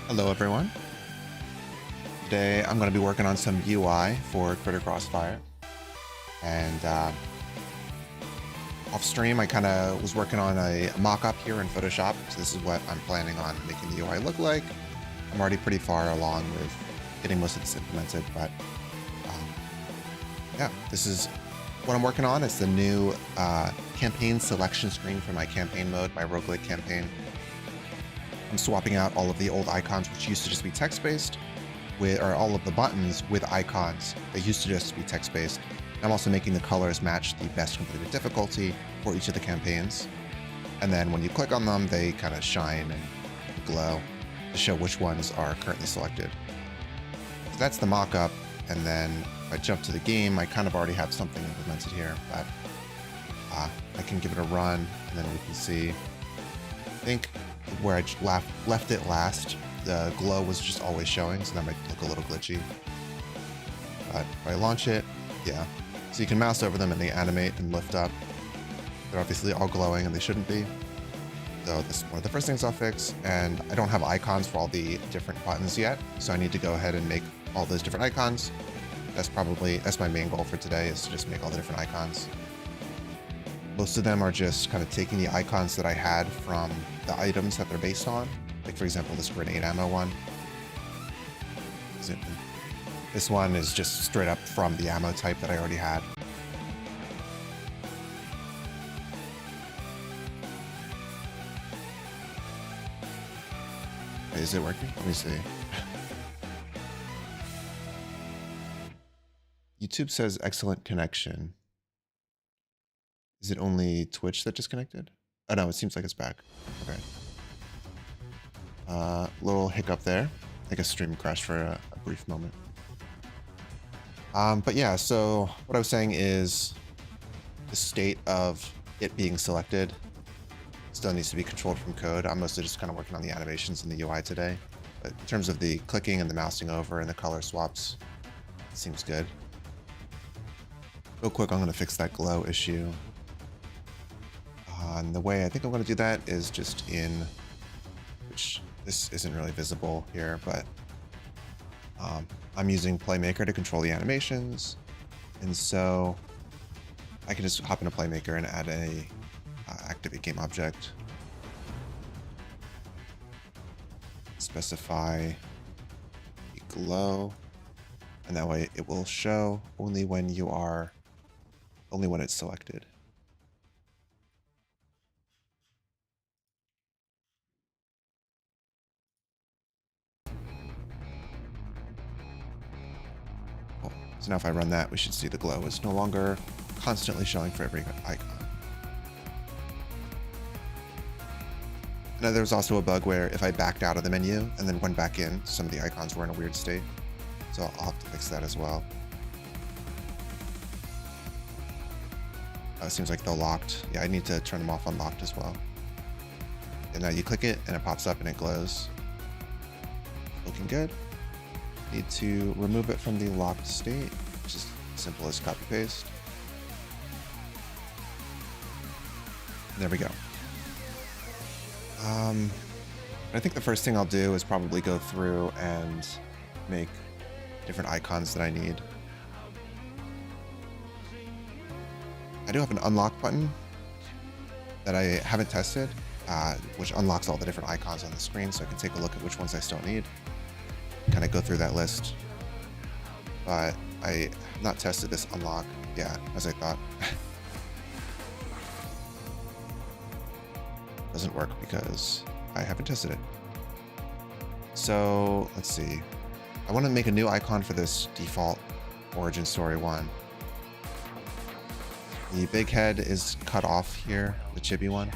Hello everyone. Today I'm going to be working on some UI for Crossfire. And off stream I kind of was working on a mock-up here in Photoshop. So this is what I'm planning on making the UI look like. I'm already pretty far along with getting most of this implemented, but yeah, this is what I'm working on. It's the new campaign selection screen for my campaign mode, my roguelike campaign. I'm swapping out all of the old icons, which used to just be text-based, or all of the buttons with icons that used to just be text-based. I'm also making the colors match the best completed difficulty for each of the campaigns. And then when you click on them, they kind of shine and glow to show which ones are currently selected. So that's the mock-up. And then if I jump to the game, I kind of already have something implemented here, but I can give it a run, and then we can see, I think, where I left it last, the glow was just always showing, so that might look a little glitchy. But if I launch it, yeah. So you can mouse over them and they animate and lift up. They're obviously all glowing and they shouldn't be. So this is one of the first things I'll fix. And I don't have icons for all the different buttons yet, so I need to go ahead and make all those different icons. That's my main goal for today, is to just make all the different icons. Most of them are just kind of taking the icons that I had from the items that they're based on. Like, for example, this grenade ammo one. This one is just straight up from the ammo type that I already had. Wait, is it working? Let me see. YouTube says excellent connection. Is it only Twitch that disconnected? Oh no, it seems like it's back. Okay. Little hiccup there. I guess stream crashed for a brief moment. But yeah, so what I was saying is the state of it being selected still needs to be controlled from code. I'm mostly just kind of working on the animations in the UI today. But in terms of the clicking and the mousing over and the color swaps, it seems good. Real quick, I'm going to fix that glow issue. And the way I think I'm going to do that is just in, which this isn't really visible here, but I'm using Playmaker to control the animations. And so I can just hop into Playmaker and add a activate game object. Specify a glow, and that way it will show only when it's selected. So now if I run that, we should see the glow is no longer constantly showing for every icon. Now there's also a bug where if I backed out of the menu and then went back in, some of the icons were in a weird state. So I'll have to fix that as well. It seems like they're locked. Yeah, I need to turn them off on locked as well. And now you click it and it pops up and it glows. Looking good. Need to remove it from the locked state, which is simple as copy paste. And there we go. I think the first thing I'll do is probably go through and make different icons that I need. I do have an unlock button that I haven't tested, which unlocks all the different icons on the screen, so I can take a look at which ones I still need. Kind of go through that list, but I have not tested this unlock, as I thought. Doesn't work because I haven't tested it. So let's see. I want to make a new icon for this default origin story one. The big head is cut off here, the chibi one.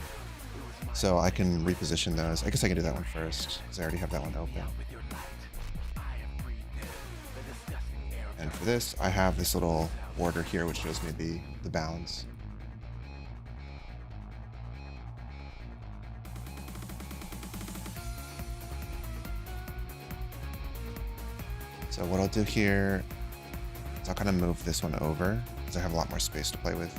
So I can reposition those. I guess I can do that one first because I already have that one open. And for this, I have this little border here, which shows me the bounds. So what I'll do here is I'll kind of move this one over because I have a lot more space to play with.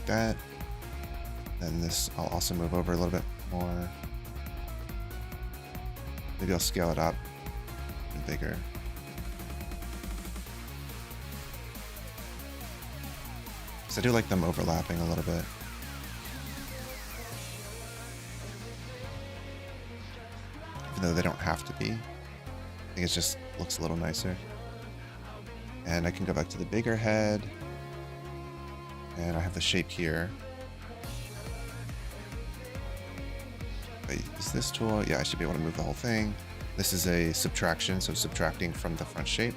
that. Then this I'll also move over a little bit more. Maybe I'll scale it up and bigger. Because I do like them overlapping a little bit. Even though they don't have to be. I think it just looks a little nicer. And I can go back to the bigger head. And I have the shape here. Is this tool? Yeah, I should be able to move the whole thing. This is a subtraction, so subtracting from the front shape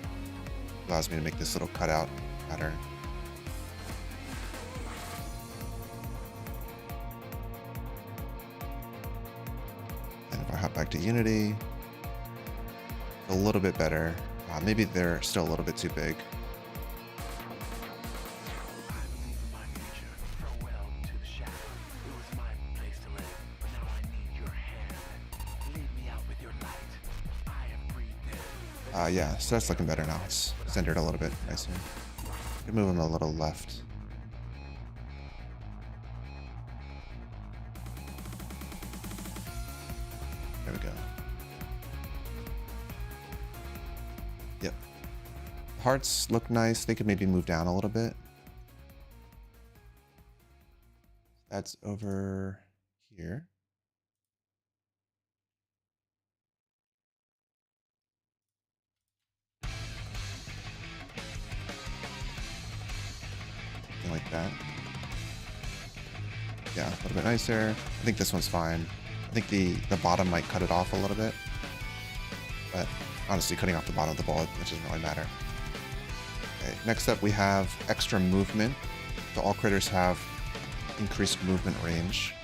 allows me to make this little cutout pattern. And if I hop back to Unity, a little bit better. Maybe they're still a little bit too big. Yeah, so that's looking better now. It's centered a little bit nicer. Could move them a little left. There we go. Yep. Hearts look nice. They could maybe move down a little bit. That's over here. Like that. Yeah, a little bit nicer. I think this one's fine. I think the bottom might cut it off a little bit. But honestly, cutting off the bottom of the ball, it doesn't really matter. Okay, next up we have extra movement. So all critters have increased movement range.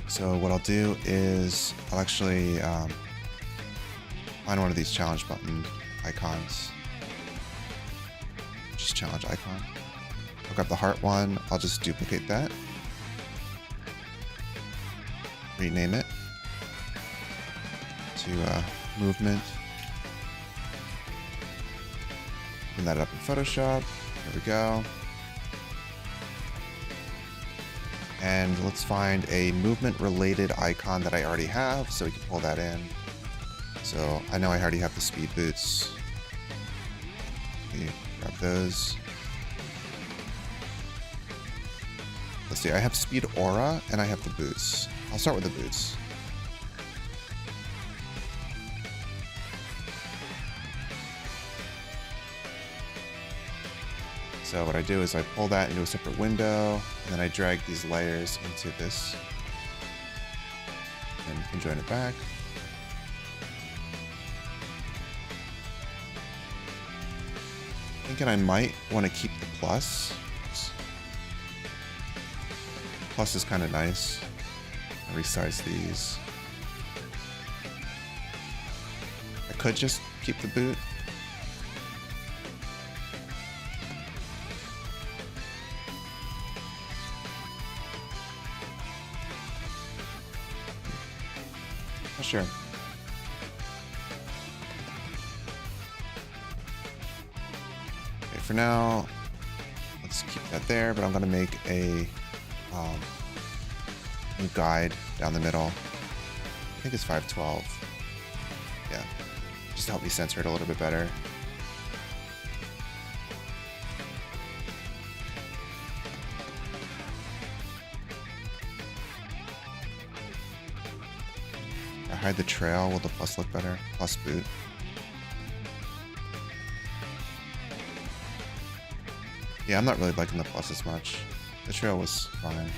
So what I'll do is I'll actually find one of these challenge button icons. Just challenge icon. I'll grab the heart one. I'll just duplicate that. Rename it to movement. Open that up in Photoshop. There we go. And let's find a movement related icon that I already have so we can pull that in. So I know I already have the speed boots. Grab those. Let's see, I have speed aura and I have the boots. I'll start with the boots. So what I do is I pull that into a separate window and then I drag these layers into this and you can join it back. Thinking I might want to keep the plus. Plus is kind of nice. I'll resize these. I could just keep the boot. Oh, sure. For now, let's keep that there, but I'm going to make a new guide down the middle. I think it's 512. Yeah, just to help me censor it a little bit better. I hide the trail. Will the plus look better? Plus boot. Yeah, I'm not really liking the plus as much. The trail was fine.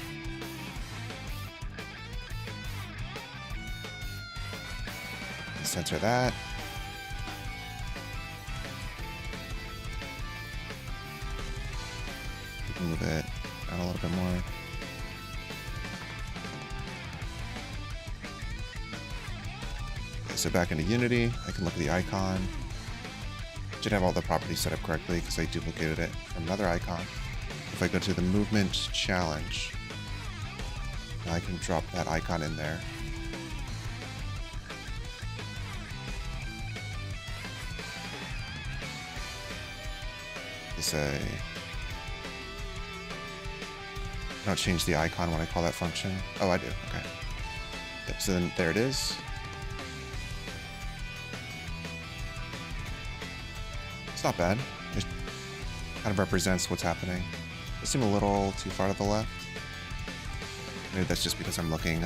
Censor that. We can move it down a little bit more. Okay, so back into Unity, I can look at the icon. Should have all the properties set up correctly because I duplicated it from another icon. If I go to the movement challenge, I can drop that icon in there. Say I don't change the icon when I call that function. Oh, I do. Okay. Yep, so then there it is. It's not bad. It kind of represents what's happening. It seems a little too far to the left. Maybe that's just because I'm looking,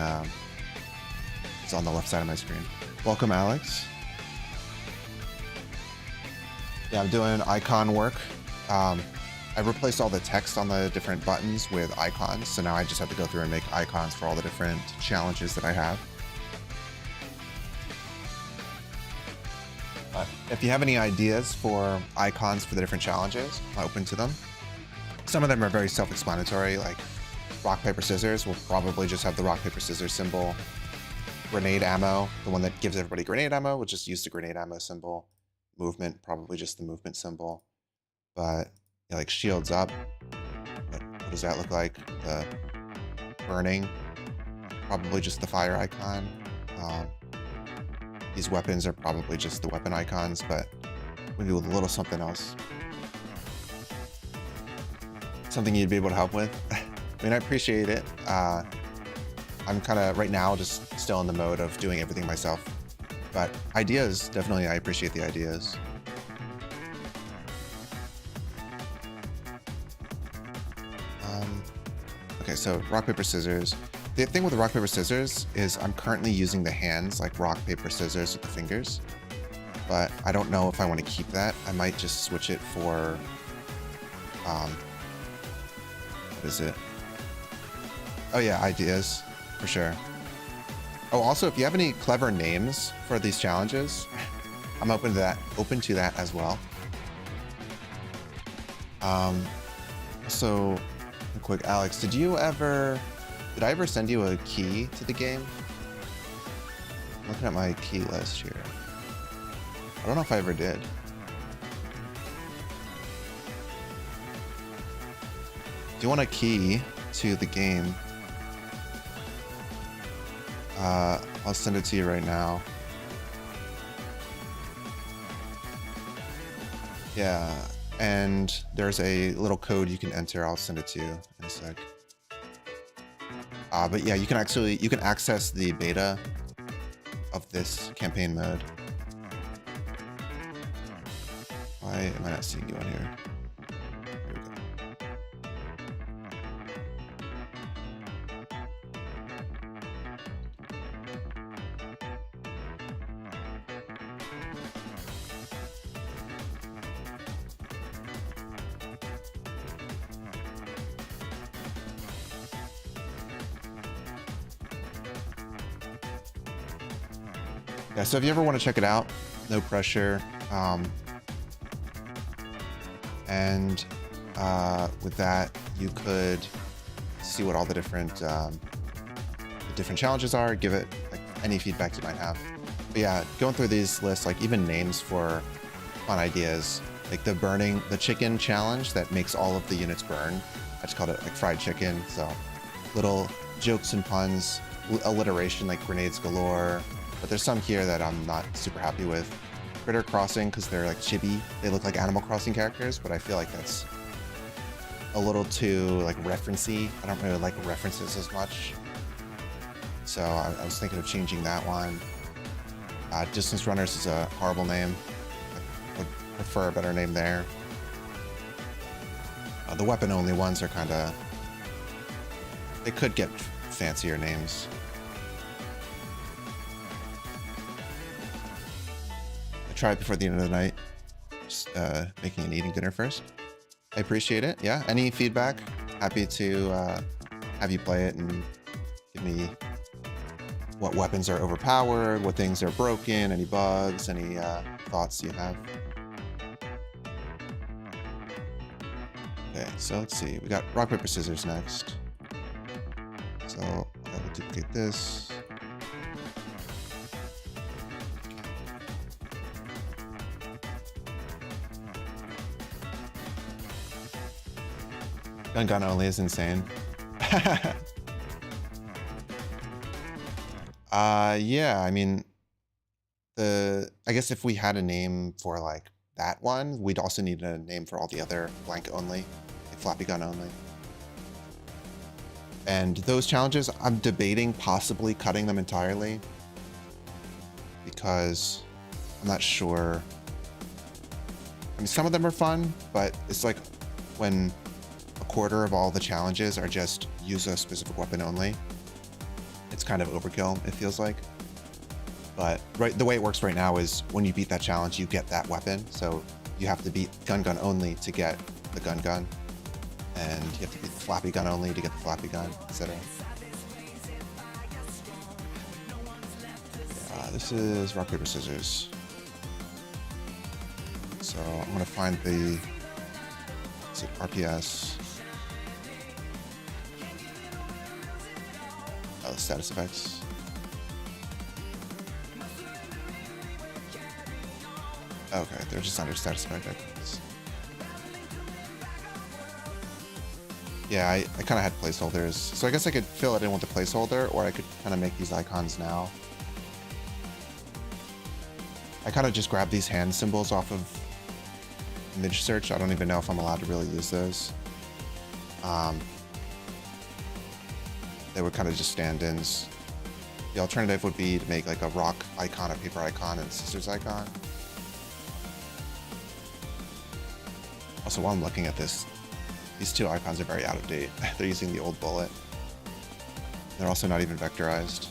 it's on the left side of my screen. Welcome, Alex. Yeah, I'm doing icon work. I replaced all the text on the different buttons with icons, so now I just have to go through and make icons for all the different challenges that I have. If you have any ideas for icons for the different challenges, I'm open to them. Some of them are very self-explanatory, like rock, paper, scissors will probably just have the rock, paper, scissors symbol. Grenade ammo, the one that gives everybody grenade ammo, will just use the grenade ammo symbol. Movement, probably just the movement symbol. But yeah, like shields up, what does that look like? The burning, probably just the fire icon. These weapons are probably just the weapon icons, but we do a little something else. Something you'd be able to help with. I mean, I appreciate it. I'm kind of right now just still in the mode of doing everything myself, but ideas, definitely I appreciate the ideas. Okay, so rock, paper, scissors. The thing with the rock, paper, scissors is I'm currently using the hands, like rock, paper, scissors with the fingers, but I don't know if I want to keep that. I might just switch it for, what is it? Oh yeah, ideas, for sure. Oh, also, if you have any clever names for these challenges, I'm open to that as well. So, real quick, Alex, did I ever send you a key to the game? I'm looking at my key list here. I don't know if I ever did. Do you want a key to the game? I'll send it to you right now. Yeah, and there's a little code you can enter. I'll send it to you in a sec. But yeah, you can access the beta of this campaign mode. Why am I not seeing you on here? Here we go. Yeah, so if you ever want to check it out, no pressure. And with that, you could see what all the different challenges are, give it like any feedback you might have. But yeah, going through these lists, like even names for fun ideas, like the chicken challenge that makes all of the units burn. I just called it like fried chicken. So little jokes and puns, alliteration like grenades galore. But there's some here that I'm not super happy with. Critter Crossing, because they're like chibi. They look like Animal Crossing characters, but I feel like that's a little too like referencey. I don't really like references as much. So I was thinking of changing that one. Distance Runners is a horrible name. I would prefer a better name there. The weapon only ones are kind of, they could get fancier names. Try it before the end of the night. Just making and eating dinner first. I appreciate it. Yeah. Any feedback? Happy to have you play it and give me what weapons are overpowered, what things are broken, any bugs, any thoughts you have. Okay, so let's see. We got rock, paper, scissors next. So I will duplicate this. Gun only is insane. Yeah, I mean, I guess if we had a name for like that one, we'd also need a name for all the other blank only, like floppy gun only. And those challenges, I'm debating possibly cutting them entirely because I'm not sure. I mean, some of them are fun, but it's like when a quarter of all the challenges are just use a specific weapon only. It's kind of overkill, it feels like. But the way it works right now is when you beat that challenge, you get that weapon. So you have to beat gun gun only to get the gun gun. And you have to beat the flappy gun only to get the flappy gun, etc. This is rock, paper, scissors. So I'm gonna find the, is it RPS? Oh, the status effects. Okay, they're just under status effect icons. Yeah, I kind of had placeholders. So I guess I could fill it in with a placeholder, or I could kind of make these icons now. I kind of just grab these hand symbols off of image search. I don't even know if I'm allowed to really use those. They were kind of just stand-ins. The alternative would be to make like a rock icon, a paper icon, and a scissors icon. Also, while I'm looking at this, these two icons are very out of date. They're using the old bullet. They're also not even vectorized.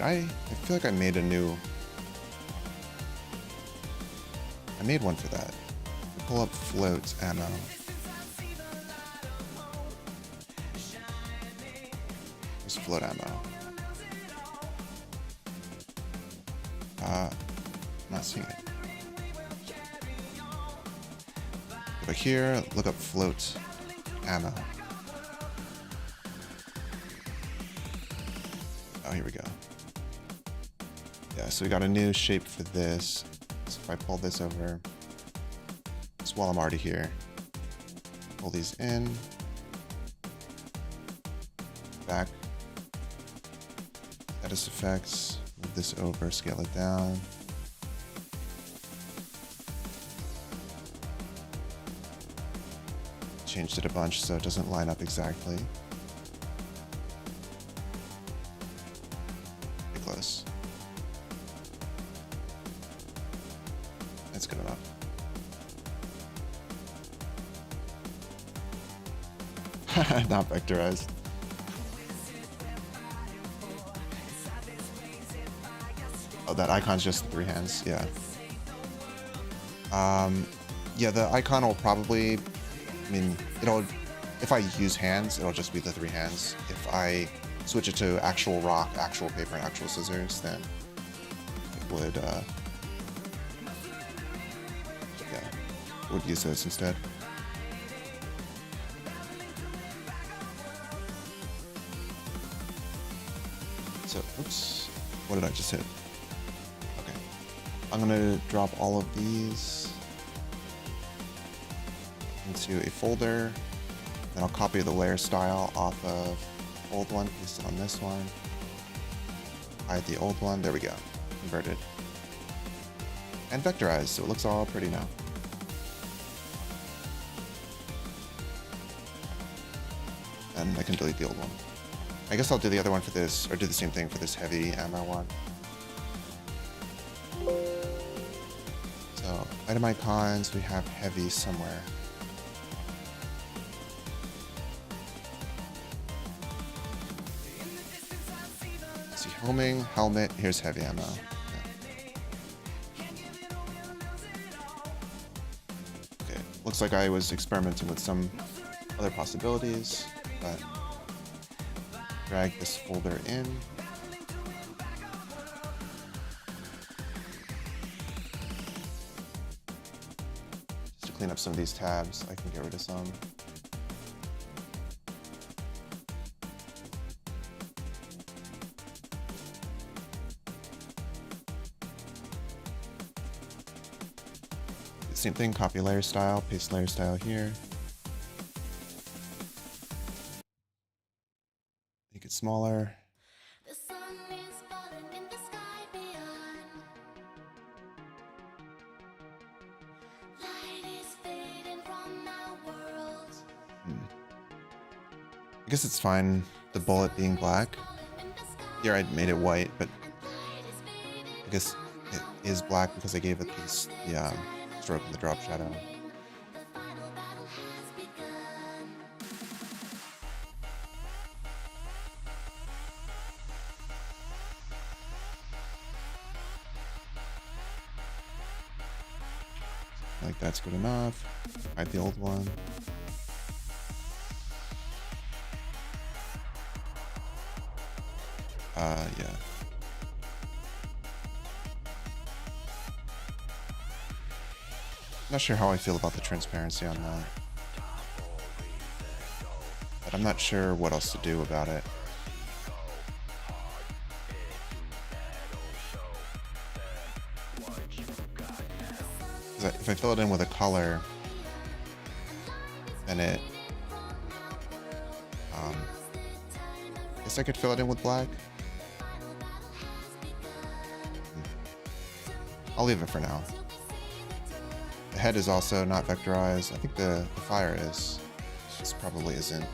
I feel like I made I made one for that. Pull up float ammo. There's float ammo. I'm not seeing it. Go back here, look up float ammo. Oh, here we go. Yeah, so we got a new shape for this. So if I pull this over, just while I'm already here, pull these in, back, status effects, move this over, scale it down. Changed it a bunch so it doesn't line up exactly. Pretty close. That's good enough. Not vectorized. Oh, that icon's just three hands, yeah. Yeah, the icon will probably, I mean, if I use hands, it'll just be the three hands. If I switch it to actual rock, actual paper, and actual scissors, then it would, would use those instead. So, oops, what did I just hit? Okay, I'm gonna drop all of these into a folder, then I'll copy the layer style off of the old one, paste it on this one, hide the old one, there we go, converted. And vectorized, so it looks all pretty now. And I can delete the old one. I guess I'll do the other one for this, or do the same thing for this heavy ammo one. So, item icons, we have heavy somewhere. See, homing, helmet, here's heavy ammo. Yeah. Okay, looks like I was experimenting with some other possibilities, but drag this folder in. Just to clean up some of these tabs, I can get rid of some. Same thing, copy layer style, paste layer style here. Make it smaller. The sun is falling in the sky beyond. Light is fading from our world. guess it's fine, the bullet being black. Here I made it white, but I guess it is black because I gave it the stroke and the drop shadow. Like that's good enough. Hide the old one. Yeah. Not sure how I feel about the transparency on that. But I'm not sure what else to do about it. 'Cause if I fill it in with a color, then I guess I could fill it in with black. I'll leave it for now. The head is also not vectorized. I think the fire is. This probably isn't.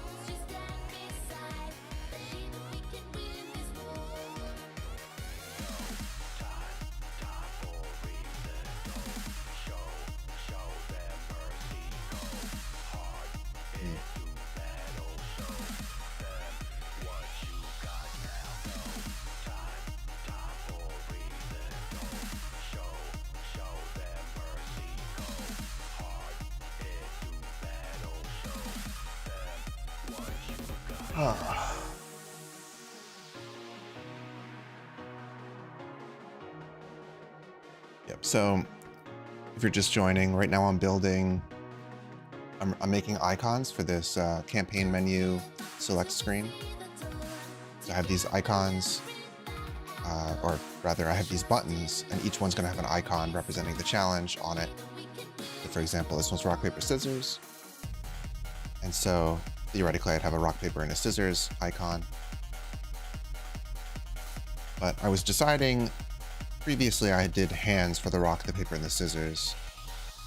Yep. So if you're just joining, right now I'm building, I'm making icons for this campaign menu select screen. So I have these icons, or rather I have these buttons, and each one's gonna have an icon representing the challenge on it. So for example, this one's rock, paper, scissors. And so theoretically I'd have a rock, paper, and a scissors icon. But I was deciding, previously I did hands for the rock, the paper, and the scissors,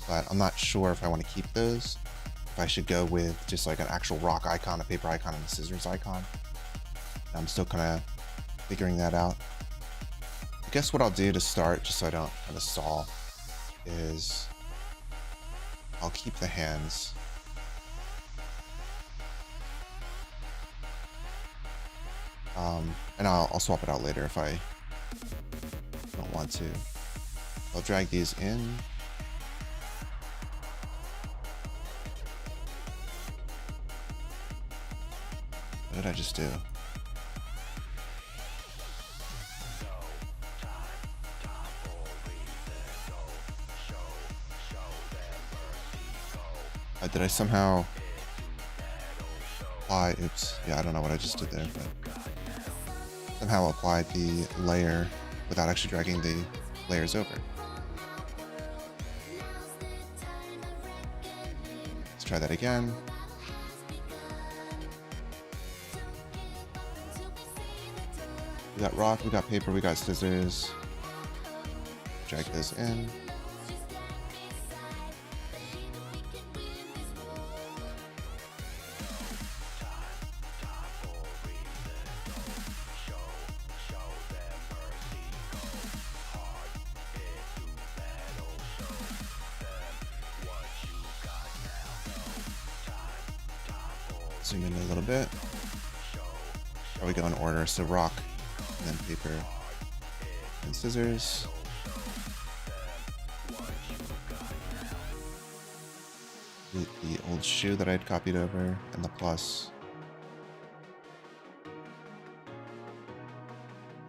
but I'm not sure if I want to keep those. If I should go with just like an actual rock icon, a paper icon, and a scissors icon. I'm still kind of figuring that out. I guess what I'll do to start, just so I don't kind of stall, is I'll keep the hands. And I'll swap it out later if I don't want to. I'll drag these in. What did I just do? Did I somehow apply? Oops. Yeah, I don't know what I just did there, but somehow applied the layer without actually dragging the layers over. Let's try that again. We got rock, we got paper, we got scissors. Drag this in. Zoom in a little bit. Probably go in order. So rock, and then paper, and scissors. The old shoe that I'd copied over, and the plus.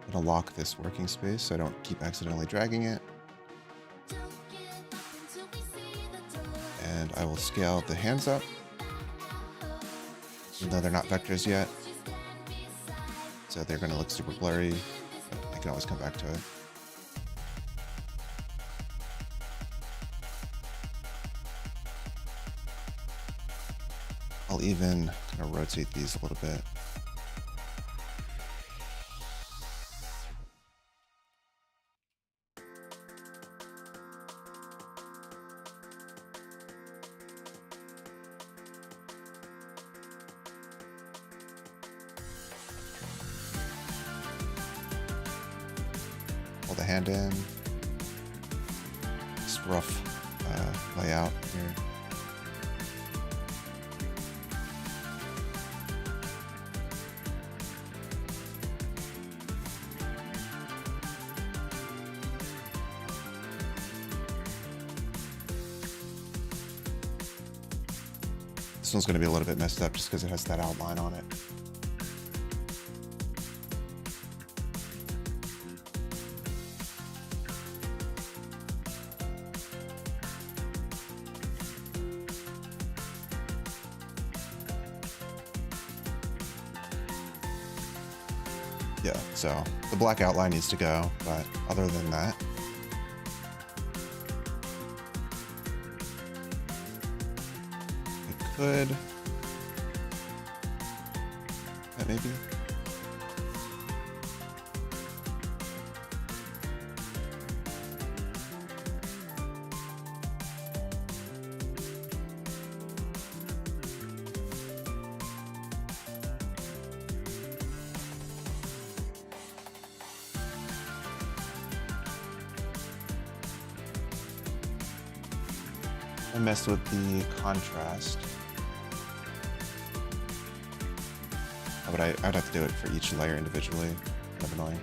I'm gonna lock this working space so I don't keep accidentally dragging it. And I will scale the hands up. Even though they're not vectors yet. So they're gonna look super blurry, but I can always come back to it. I'll even kind of rotate these a little bit. pull the hand in. Just rough layout here. This one's going to be a little bit messed up just because it has that outline on it. Yeah, so the black outline needs to go, but other than that, it could, that maybe. I messed with the contrast. But I'd have to do it for each layer individually. Kind of annoying.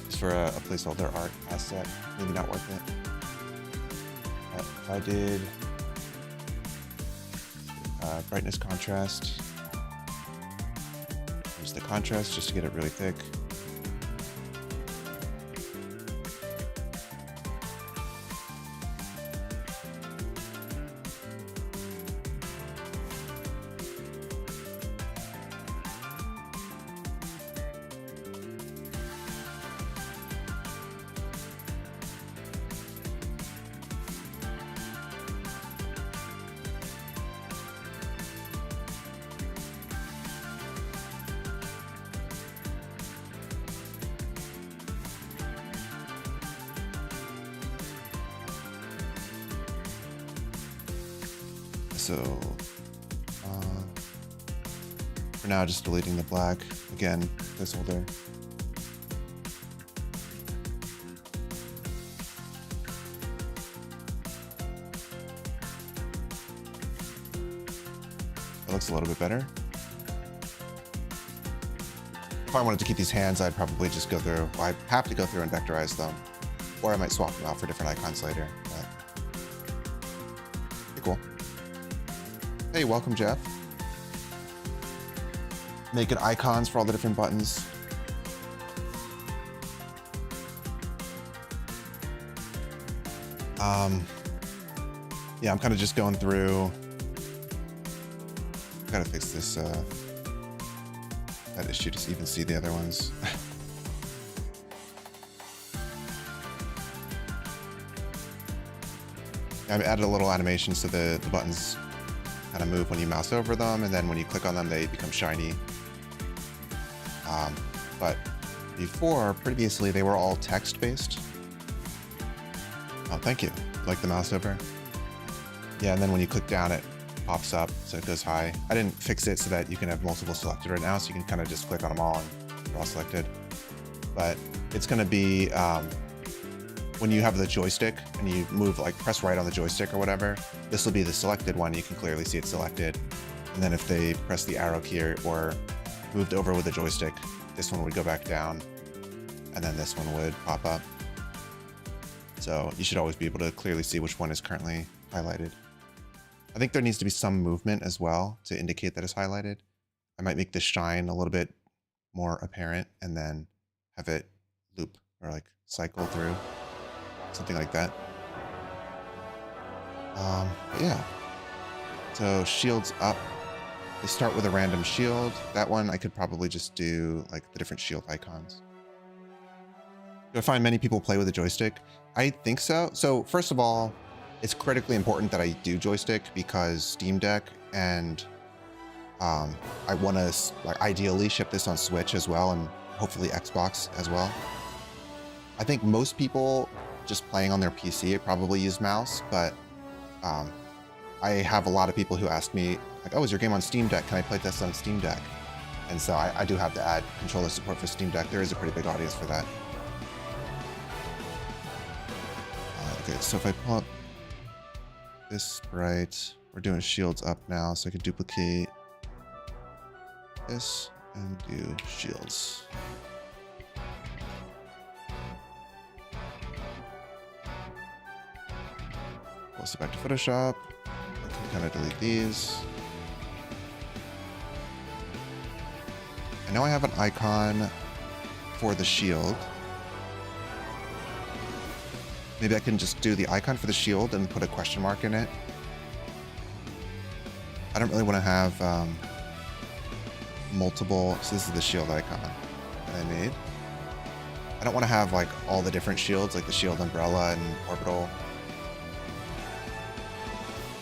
Just for a placeholder art asset, maybe not worth it. But if I did brightness contrast, there's the contrast just to get it really thick. So for now, just deleting the black. Again, placeholder. That looks a little bit better. If I wanted to keep these hands, I'd probably just go through, well, I'd have to go through and vectorize them. Or I might swap them out for different icons later. But pretty cool. Hey, welcome, Jeff. Making icons for all the different buttons. Yeah, I'm kind of just going through. Gotta fix this that issue to even see the other ones. I added a little animation so the buttons kind of move when you mouse over them, and then when you click on them, they become shiny. But previously, they were all text-based. Oh, thank you. Like the mouse over? Yeah, and then when you click down, it pops up, so it goes high. I didn't fix it so that you can have multiple selected right now, so you can kind of just click on them all and they're all selected. But it's going to be when you have the joystick and you move, like press right on the joystick or whatever, this will be the selected one. You can clearly see it selected. And then if they press the arrow key or moved over with the joystick, this one would go back down and then this one would pop up. So you should always be able to clearly see which one is currently highlighted. I think there needs to be some movement as well to indicate that it's highlighted. I might make this shine a little bit more apparent and then have it loop or like cycle through, something like that. Yeah. So shields up. They start with a random shield. That one I could probably just do like the different shield icons. Do I find many people play with a joystick? I think so. So first of all, it's critically important that I do joystick because Steam Deck and I want to like ideally ship this on Switch as well and hopefully Xbox as well. I think most people just playing on their PC probably use mouse, but I have a lot of people who ask me like, oh, is your game on Steam Deck? Can I play this on Steam Deck? And so I do have to add controller support for Steam Deck. There is a pretty big audience for that. Okay, so if I pull up this sprite, we're doing shields up now, so I can duplicate this and do shields. Post it back to Photoshop. I can kind of delete these. And now I have an icon for the shield. Maybe I can just do the icon for the shield and put a question mark in it. I don't really want to have multiple. So this is the shield icon that I made. I don't want to have like all the different shields, like the shield umbrella and orbital,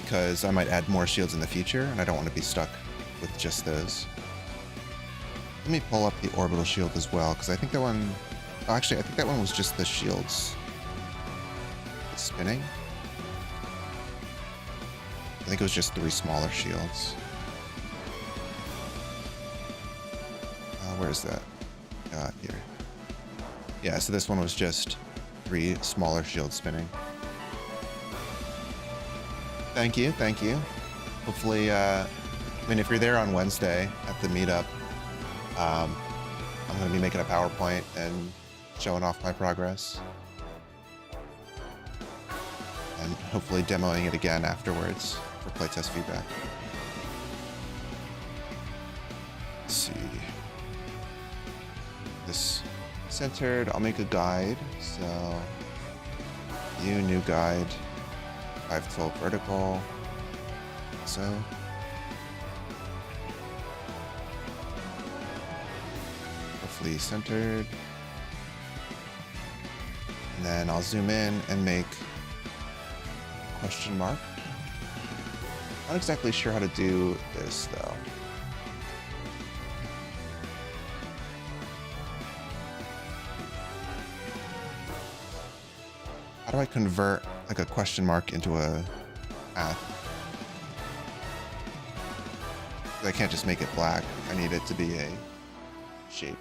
because I might add more shields in the future and I don't want to be stuck with just those. Let me pull up the orbital shield as well, because I think that one, oh, actually I think that one was just the shields. It's spinning. I think it was just 3 smaller shields. Where is that? Here. Yeah, so this one was just 3 smaller shields spinning. Thank you, thank you. Hopefully, I mean, if you're there on Wednesday at the meetup, I'm going to be making a PowerPoint and showing off my progress. And hopefully demoing it again afterwards for playtest feedback. Let's see. This centered, I'll make a guide. So, new guide, 512 vertical. So, hopefully centered. And then I'll zoom in and make a question mark. Not exactly sure how to do this though. How do I convert like a question mark into a path? I can't just make it black. I need it to be a shape.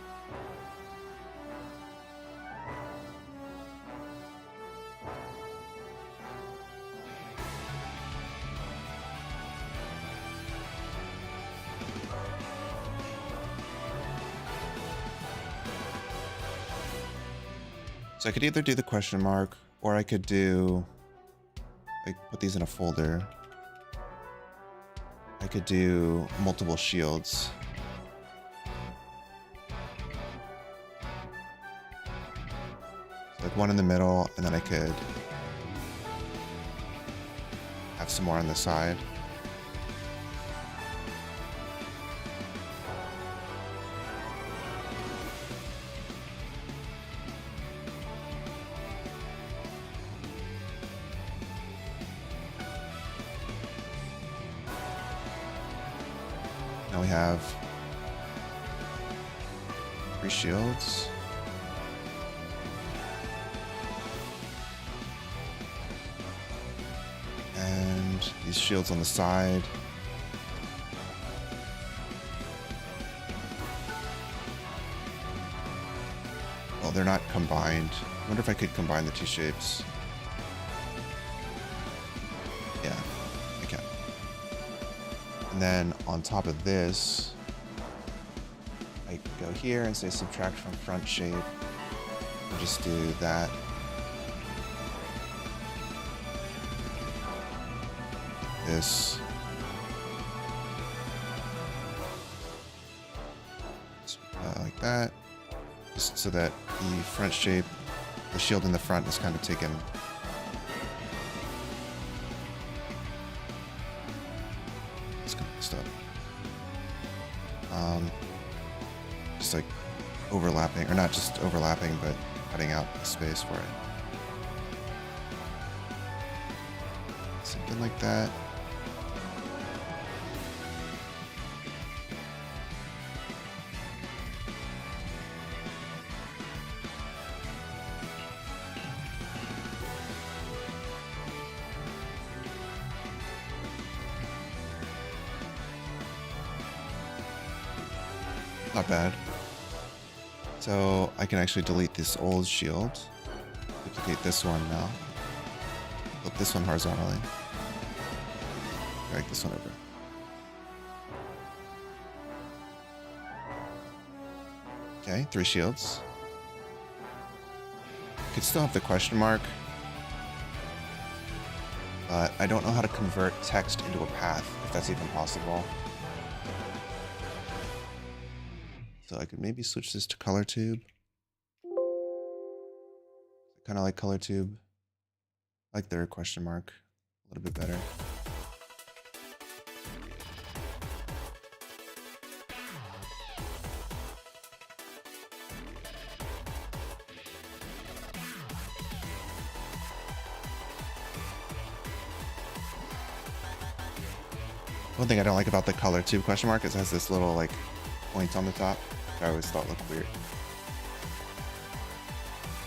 So I could either do the question mark, or I could do, like, put these in a folder. I could do multiple shields. So like one in the middle, and then I could have some more on the side. Now we have 3 shields. And these shields on the side. Well, they're not combined. I wonder if I could combine the 2 shapes. Yeah, I can. And then on top of this, I can go here and say subtract from front shape. And just do that. This. Like that. Just so that the front shape, the shield in the front is kind of taken. It's kind of messed up. Just like overlapping, or not just overlapping, but cutting out the space for it. Something like that. Not bad. So I can actually delete this old shield. Duplicate this one now. Flip this one horizontally. Drag this one over. Okay, 3 shields. Could still have the question mark, but I don't know how to convert text into a path, if that's even possible. So I could maybe switch this to color tube. I kind of like color tube. I like their question mark a little bit better. One thing I don't like about the color tube question mark is it has this little like point on the top, which I always thought looked weird.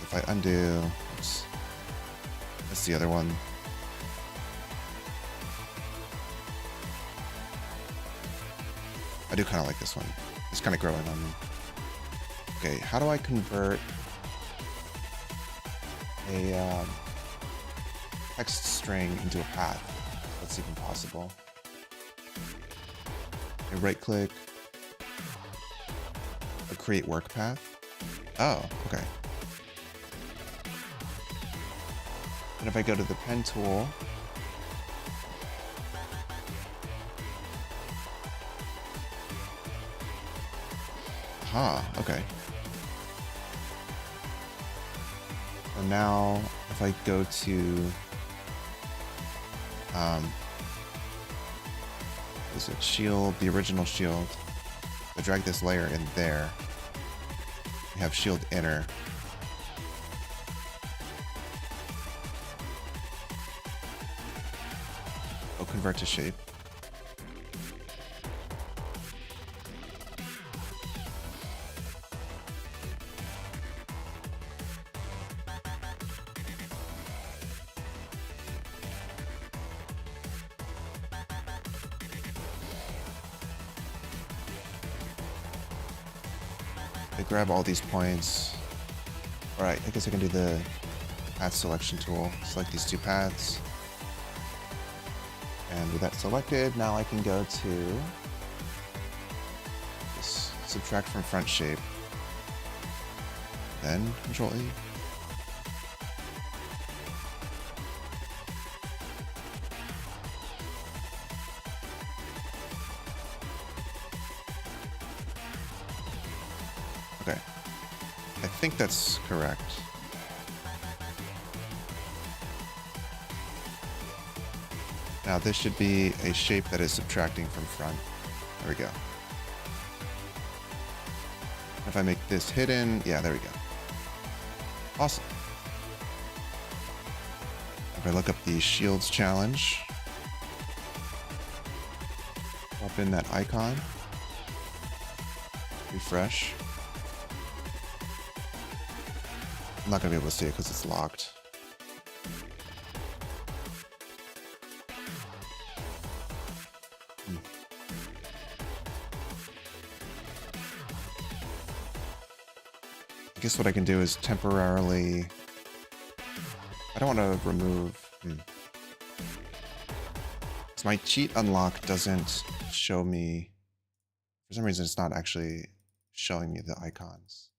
If I undo, oops, that's the other one. I do kind of like this one. It's kind of growing on me. Okay, how do I convert a text string into a path? If that's even possible. Okay, right click. Create work path. Oh, okay. And if I go to the pen tool, okay. And now if I go to is it shield, the original shield, I drag this layer in there. We have shield inner. Oh, convert to shape. I grab all these points. All right, I guess I can do the path selection tool. Select these 2 paths. And with that selected, now I can go to this subtract from front shape. Then Control E. Okay. I think that's correct. Now this should be a shape that is subtracting from front. There we go. If I make this hidden, yeah, there we go. Awesome. If I look up the shields challenge, pop in that icon, refresh. I'm not gonna be able to see it because it's locked. I guess what I can do is temporarily, I don't want to remove, so my cheat unlock doesn't show me, for some reason it's not actually showing me the icons.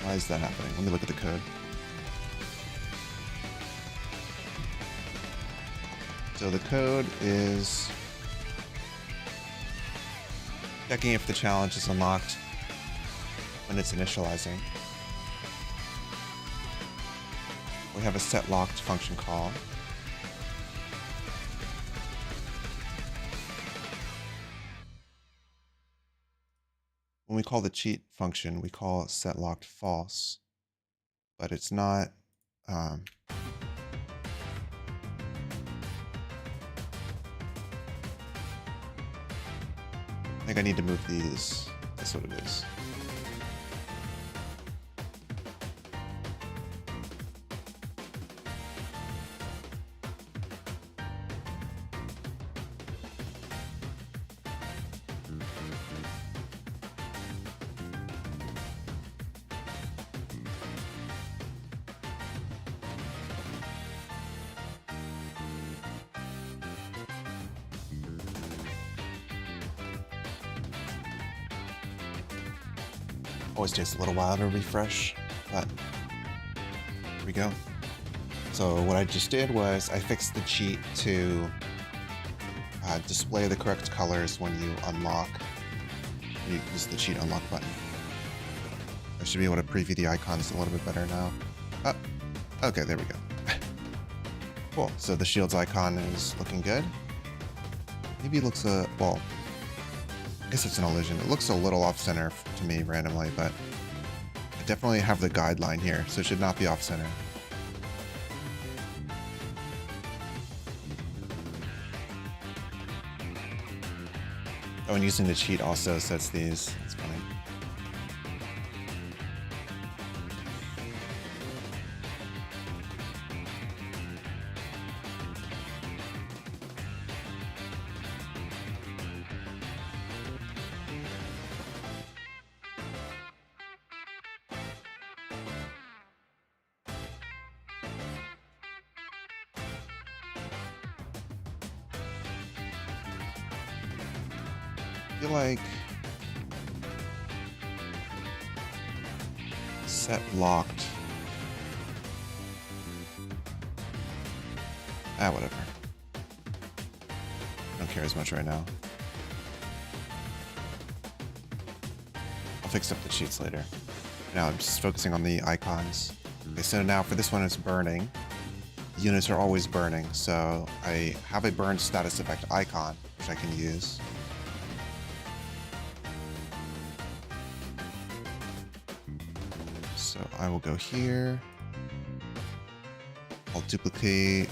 Why is that happening? Let me look at the code. So the code is checking if the challenge is unlocked when it's initializing. We have a set locked function call. When we call the cheat function, we call set locked false, but it's not. I think I need to move these. That's what it is. Always takes a little while to refresh, but here we go. So what I just did was I fixed the cheat to display the correct colors when you unlock. You use the cheat unlock button. I should be able to preview the icons a little bit better now. Oh, okay, there we go. Cool, so the shields icon is looking good. Maybe it looks well, I guess it's an illusion. It looks a little off-center to me randomly, but I definitely have the guideline here, so it should not be off-center. Oh, and using the cheat also sets these. That's funny. I feel like set locked. Whatever. Don't care as much right now. I'll fix up the cheats later. Now I'm just focusing on the icons. Okay, so now for this one it's burning. The units are always burning, so I have a burn status effect icon, which I can use. So I will go here. I'll duplicate.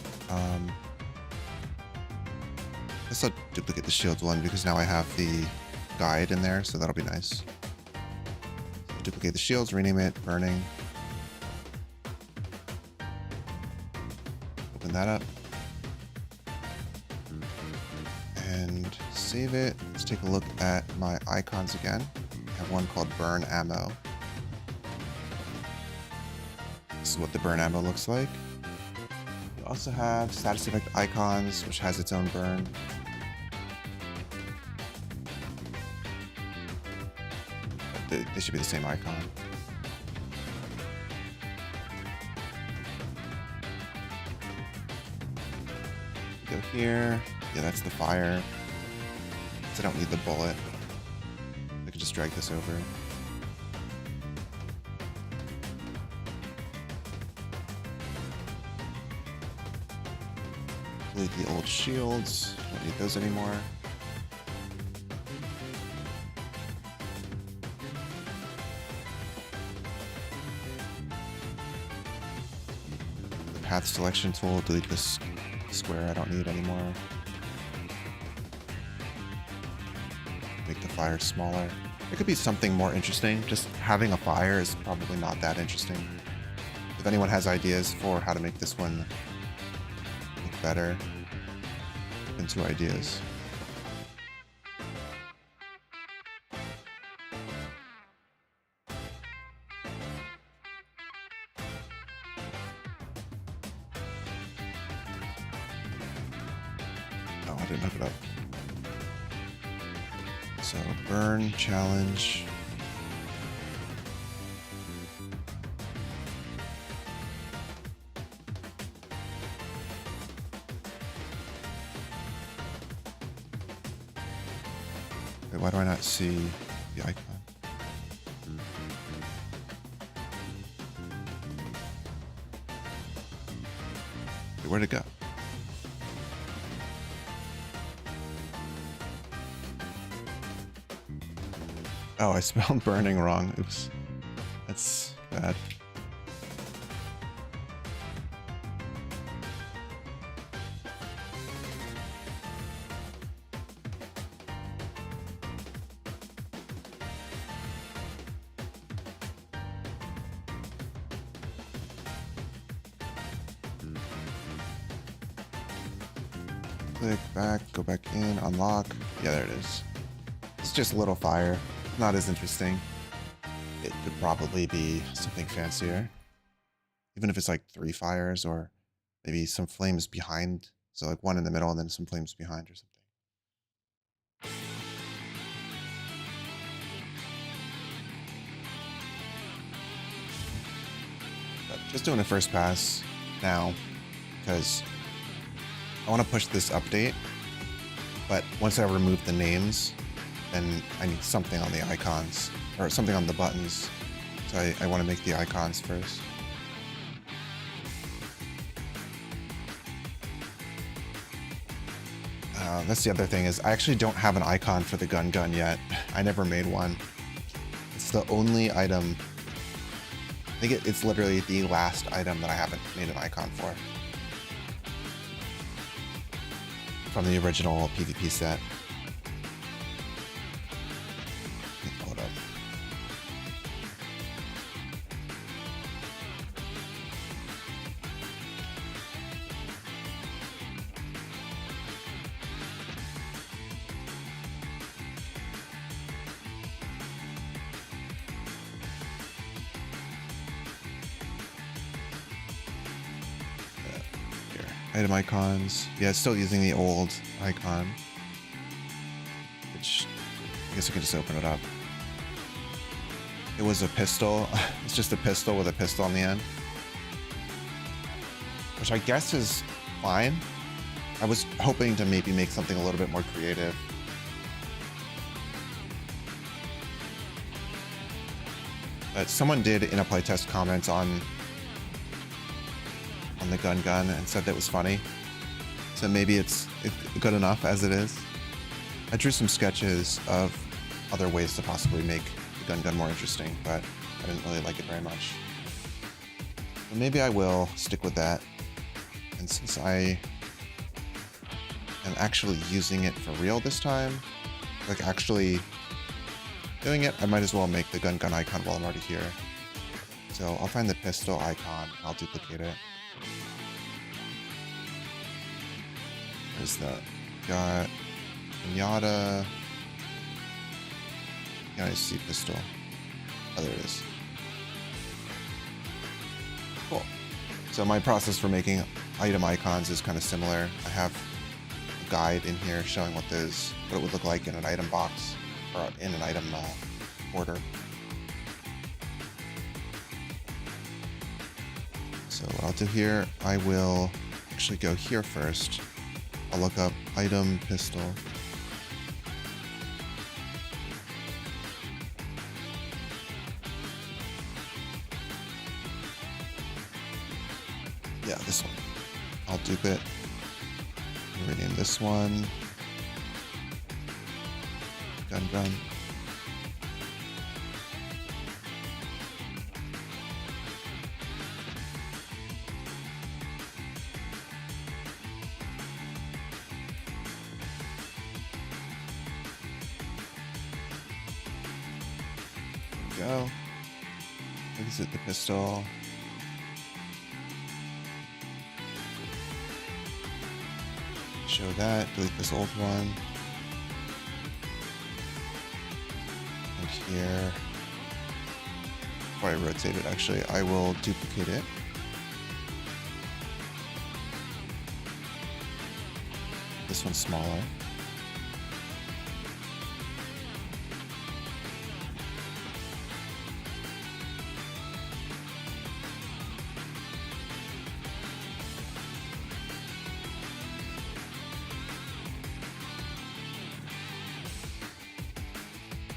Let's not duplicate the shields one because now I have the guide in there, so that'll be nice. So duplicate the shields, rename it burning. Open that up. And save it. Let's take a look at my icons again. I have one called burn ammo. This is what the burn ammo looks like. We also have status effect icons, which has its own burn. They should be the same icon. Go here. Yeah, that's the fire. So I don't need the bullet. I can just drag this over. Delete the old shields. Don't need those anymore. The path selection tool. Delete this square I don't need anymore. Make the fire smaller. It could be something more interesting. Just having a fire is probably not that interesting. If anyone has ideas for how to make this one look better, open to ideas. Oh, I didn't hook it up. So burn challenge. Wait, why do I not see the icon? Wait, where'd it go? Oh, I spelled burning wrong. Oops. That's bad. Click back, go back in, unlock. Yeah, there it is. It's just a little fire. Not as interesting. It could probably be something fancier. Even if it's like 3 fires or maybe some flames behind. So like one in the middle and then some flames behind or something. Just doing a first pass now because I want to push this update, but once I remove the names, then I need something on the icons or something on the buttons. So I want to make the icons first. That's the other thing is I actually don't have an icon for the gun yet. I never made one. It's the only item. I think it's literally the last item that I haven't made an icon for. From the original PvP set. Let me pull it up. Item icons. Yeah, it's still using the old icon. Which, I guess I could just open it up. It was a pistol. It's just a pistol with a pistol on the end. Which I guess is fine. I was hoping to maybe make something a little bit more creative. But someone did in a playtest comment on the gun and said that was funny. So maybe it's good enough as it is. I drew some sketches of other ways to possibly make the gun more interesting, but I didn't really like it very much. But maybe I will stick with that. And since I am actually using it for real this time, like actually doing it, I might as well make the gun icon while I'm already here. So I'll find the pistol icon and I'll duplicate it. There's that. Got Pinata. Yeah, I see pistol. Oh, there it is. Cool. So my process for making item icons is kind of similar. I have a guide in here showing what it would look like in an item box or in an item order. So what I'll do here, I will actually go here first. I'll look up item pistol. Yeah, this one. I'll dupe it. And rename this one gun. Go. Exit the pistol. Show that. Delete this old one. And here, before I rotate it, actually, I will duplicate it. This one's smaller.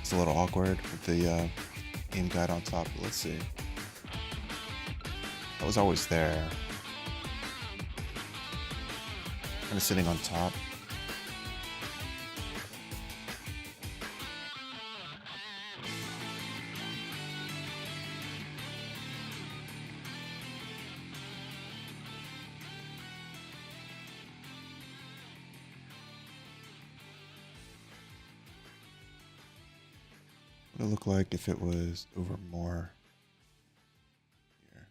A little awkward with the aim guide on top, but let's see. That was always there. Kind of sitting on top. What would it look like if it was over more here?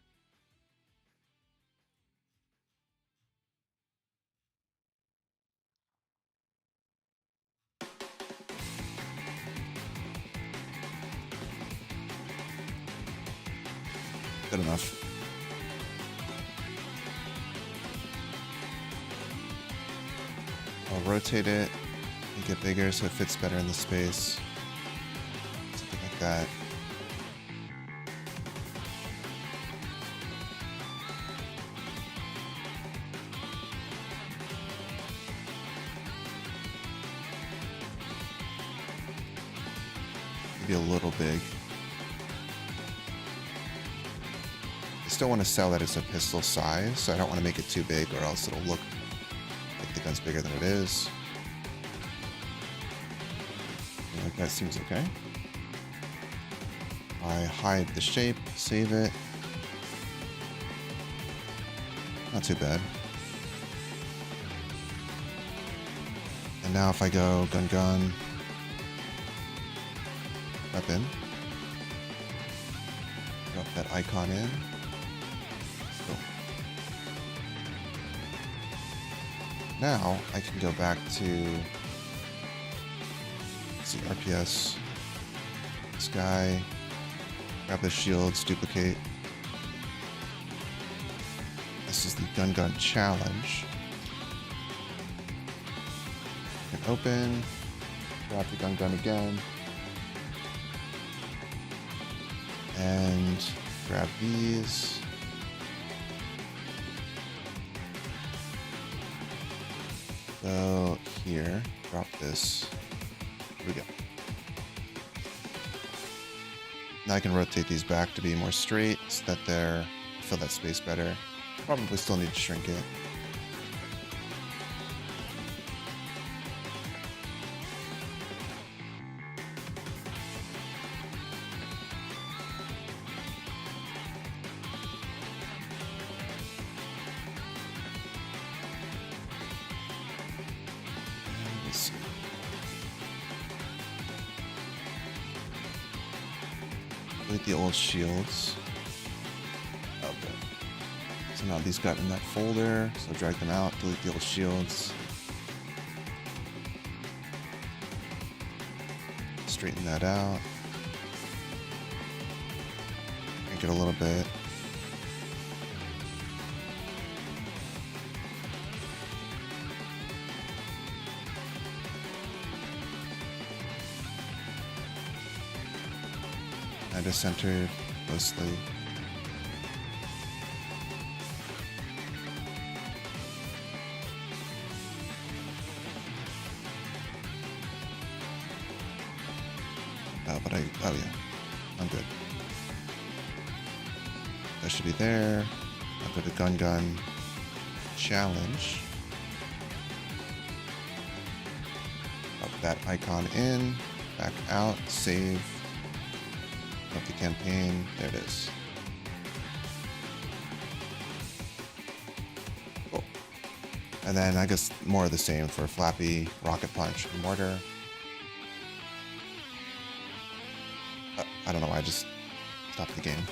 Good enough. I'll rotate it, make it bigger so it fits better in the space. Something like that. be a little big. I still want to sell that as a pistol size, so I don't want to make it too big or else it'll look like the gun's bigger than it is. Like that seems okay. I hide the shape, save it. Not too bad. And now if I go gun, weapon, drop that icon in. Cool. Now I can go back to, let's see, RPS, this guy, grab the shields, duplicate. This is the gun challenge. Can open, grab the gun again, and grab these. Go here, drop this. Here we go. Now I can rotate these back to be more straight so that they're fill that space better. Probably still need to shrink it. Let's see. Delete the old shields. Okay. So now these got in that folder, so drag them out, delete the old shields. Straighten that out. Make it a little bit. Kind of centered mostly. Oh yeah, I'm good. That should be there. I'll go to gun challenge. Pop that icon in, back out, save. Of the campaign, there it is. Cool. And then I guess more of the same for Flappy, Rocket Punch, and Mortar. I don't know why I just stopped the game.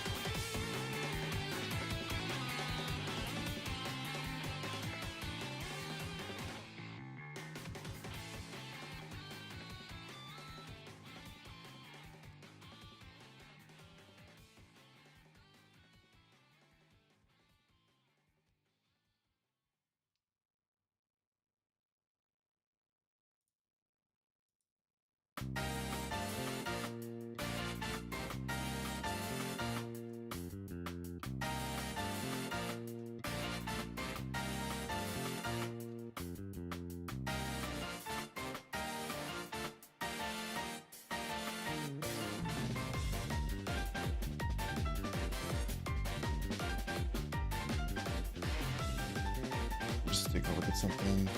Just take a look at something.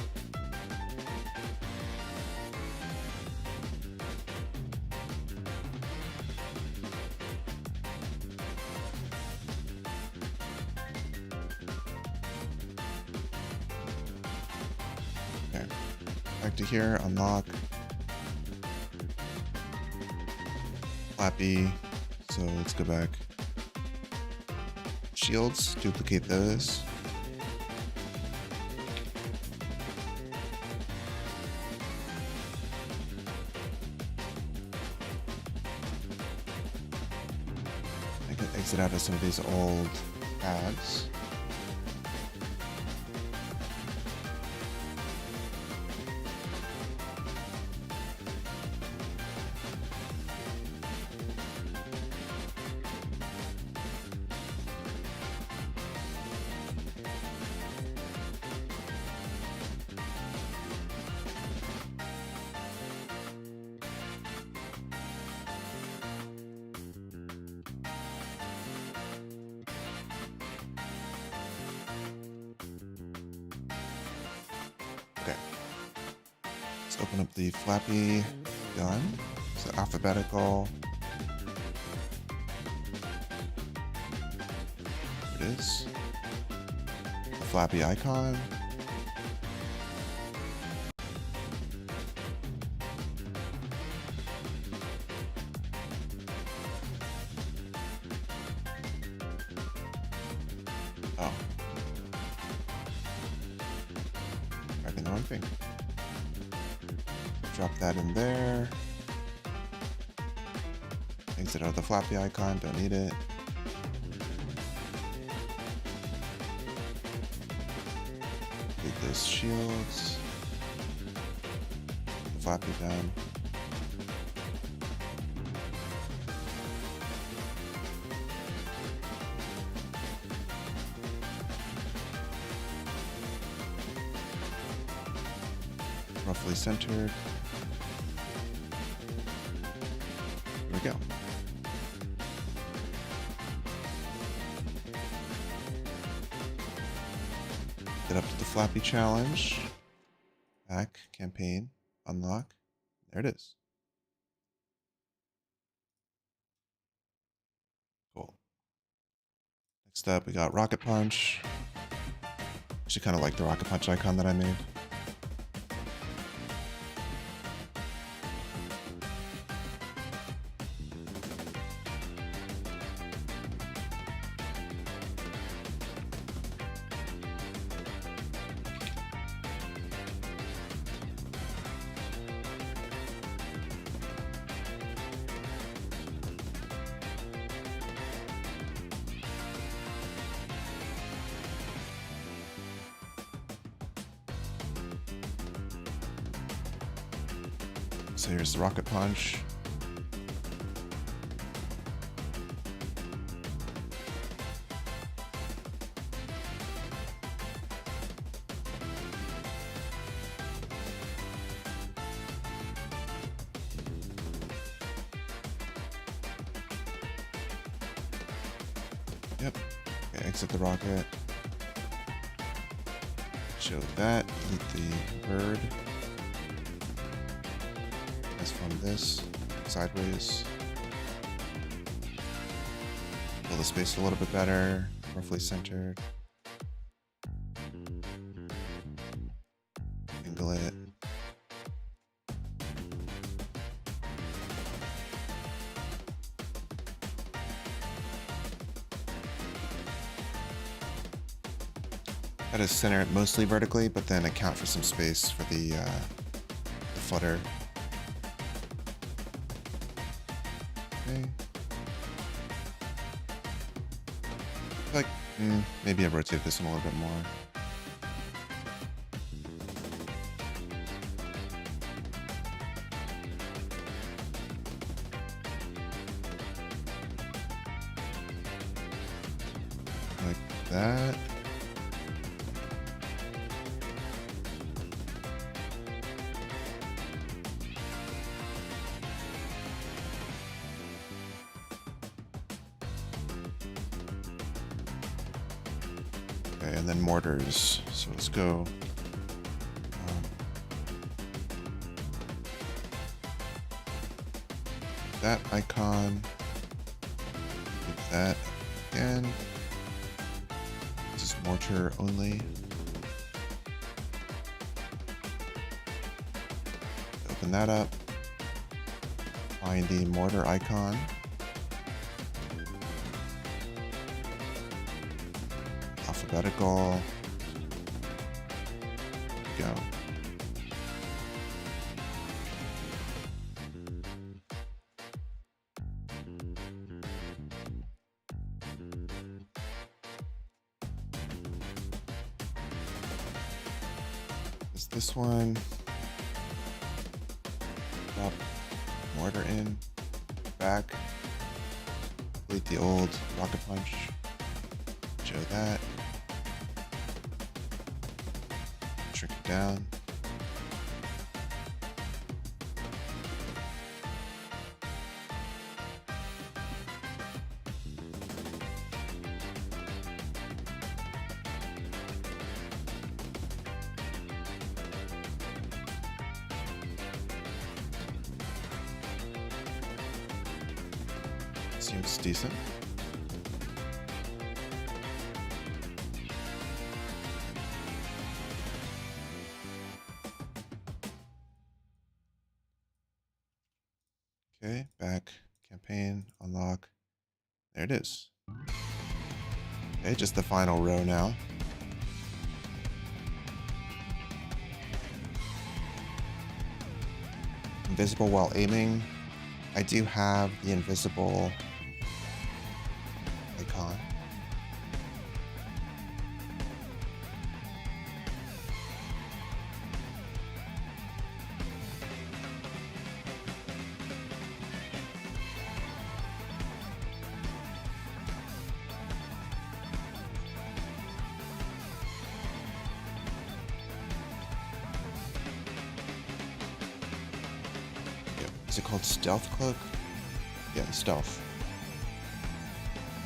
Okay, back to here, unlock. Flappy, so let's go back. Shields, duplicate those. I can exit out of some of these old pads. open up the flappy gun. So alphabetical. There it is. The flappy icon. Oh. Grabbing the wrong thing. Drop that in there. Exit out of the flappy icon, don't need it. Delete those shields. Flappy down. Roughly centered. Here we go. Get up to the flappy challenge. Back, campaign, unlock. There it is. Cool. Next up, we got Rocket Punch. Actually kind of like the Rocket Punch icon that I made. So here's the Rocket Punch. Yep. Okay, exit the rocket. Show that. Delete the bird. As from this, sideways. Fill the space a little bit better, roughly centered. Angle it. Try to center it mostly vertically, but then account for some space for the flutter. Okay. Like, maybe I rotate this one a little bit more. Like that. Okay, and then mortars. So let's go. That icon. Get that again. This is mortar only. Open that up. Find the mortar icon. Alphabetical. Go. Is this one? Drop mortar in, back. Delete the old rocket punch. Show that. Shrink it down. Seems decent. Okay, back, campaign, unlock. There it is. Okay, just the final row now. Invisible while aiming. I do have the invisible icon. Is it called Stealth Cloak? Yeah, Stealth.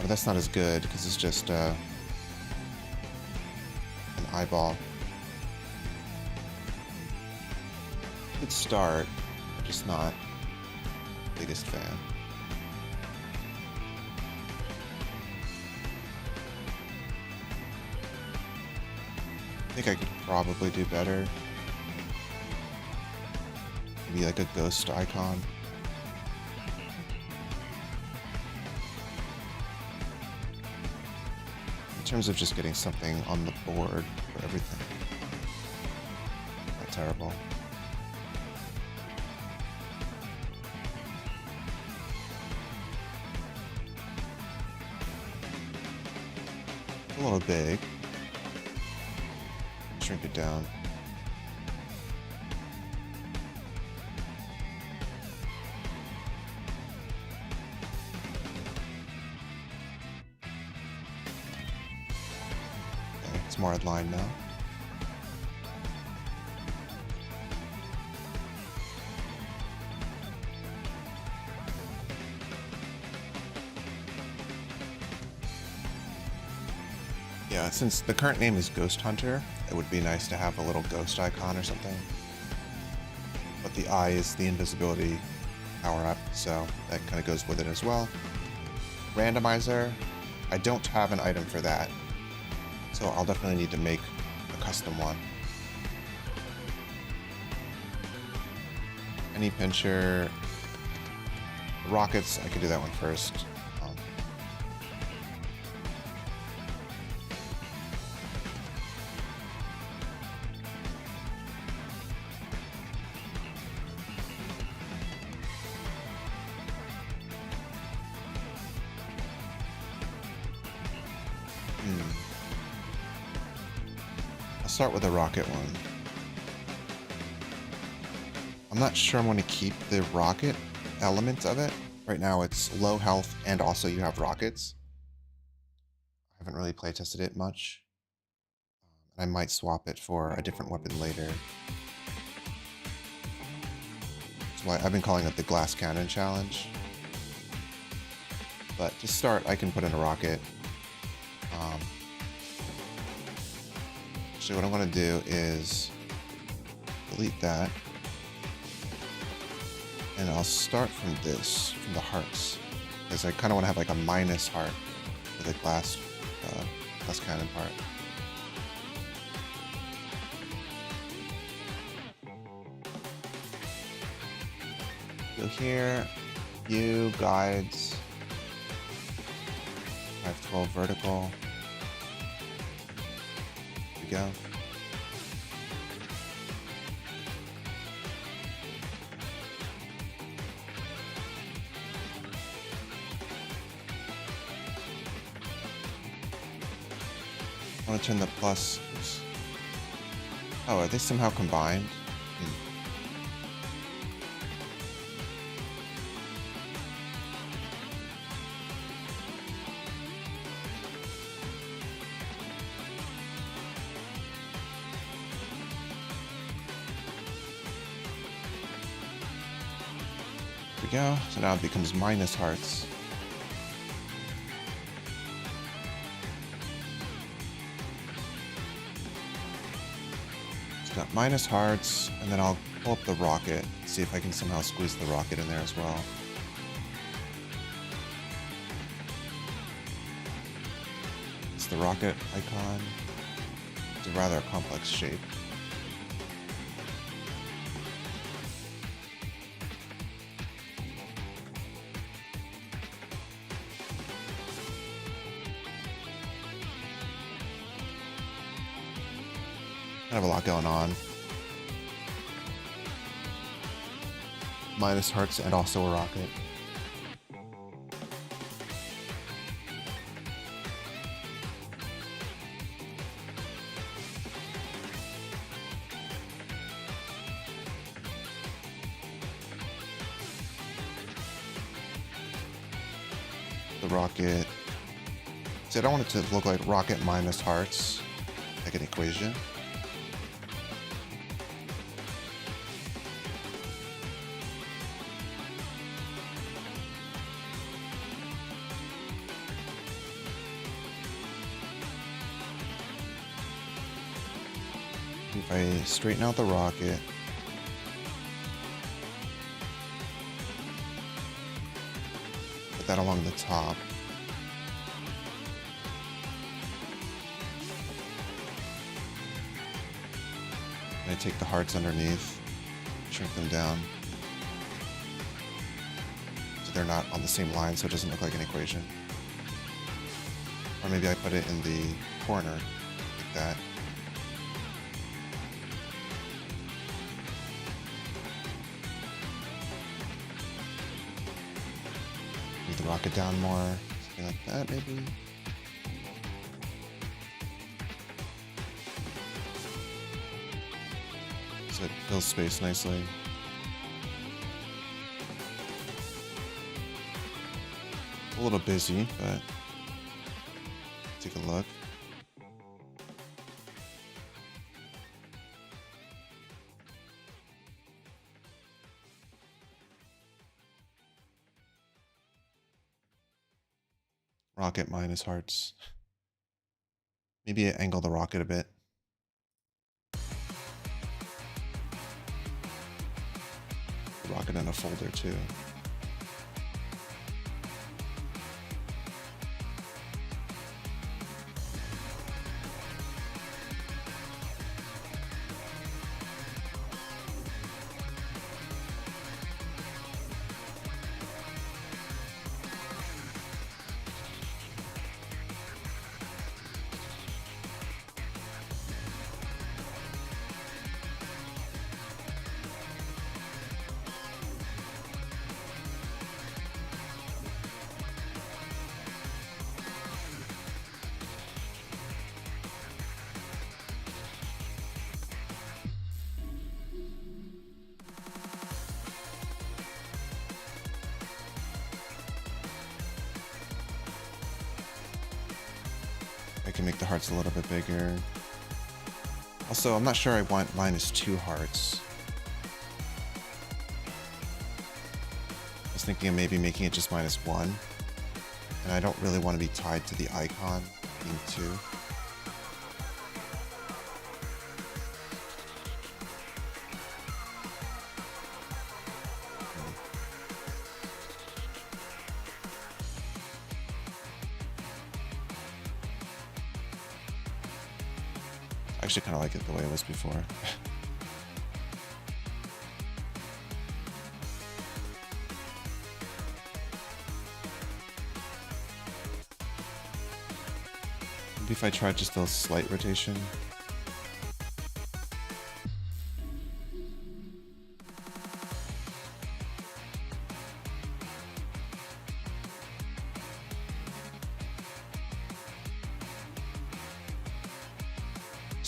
Oh, that's not as good because it's just an eyeball. Good start, just not biggest fan. I think I could probably do better. Maybe like a ghost icon. In terms of just getting something on the board for everything. Not terrible. A little big. Shrink it down. It's more in line now. Yeah, since the current name is Ghost Hunter, it would be nice to have a little ghost icon or something. But the eye is the invisibility power-up, so that kind of goes with it as well. Randomizer, I don't have an item for that. So I'll definitely need to make a custom one. Penny Pincher. Rockets, I could do that one first. I'll start with a rocket one. I'm not sure I'm going to keep the rocket element of it. Right now it's low health and also you have rockets. I haven't really play tested it much. I might swap it for a different weapon later. That's why I've been calling it the Glass Cannon Challenge. But to start, I can put in a rocket. Actually, what I'm going to do is delete that. And I'll start from this, from the hearts. Because I kind of want to have like a minus heart for the glass cannon part. Go here, view, guides, 512 vertical. Here we go. I want to turn the plus. Oh, are they somehow combined? There we go. So now it becomes minus hearts. Got minus hearts, and then I'll pull up the rocket, see if I can somehow squeeze the rocket in there as well. It's the rocket icon. It's a rather complex shape. Kind of a lot going on. Minus hearts and also a rocket. The rocket. See, I don't want it to look like rocket minus hearts, like an equation. If I straighten out the rocket, put that along the top. And I take the hearts underneath, shrink them down. So they're not on the same line, so it doesn't look like an equation. Or maybe I put it in the corner, like that. Move the rocket down more, something like that maybe. So it fills space nicely. A little busy, but take a look. Rocket minus hearts. Maybe angle the rocket a bit. The rocket in a folder too. I can make the hearts a little bit bigger. Also, I'm not sure I want -2 hearts. I was thinking of maybe making it just -1. And I don't really want to be tied to the icon being 2. I actually kind of like it the way it was before. Maybe if I try just a slight rotation.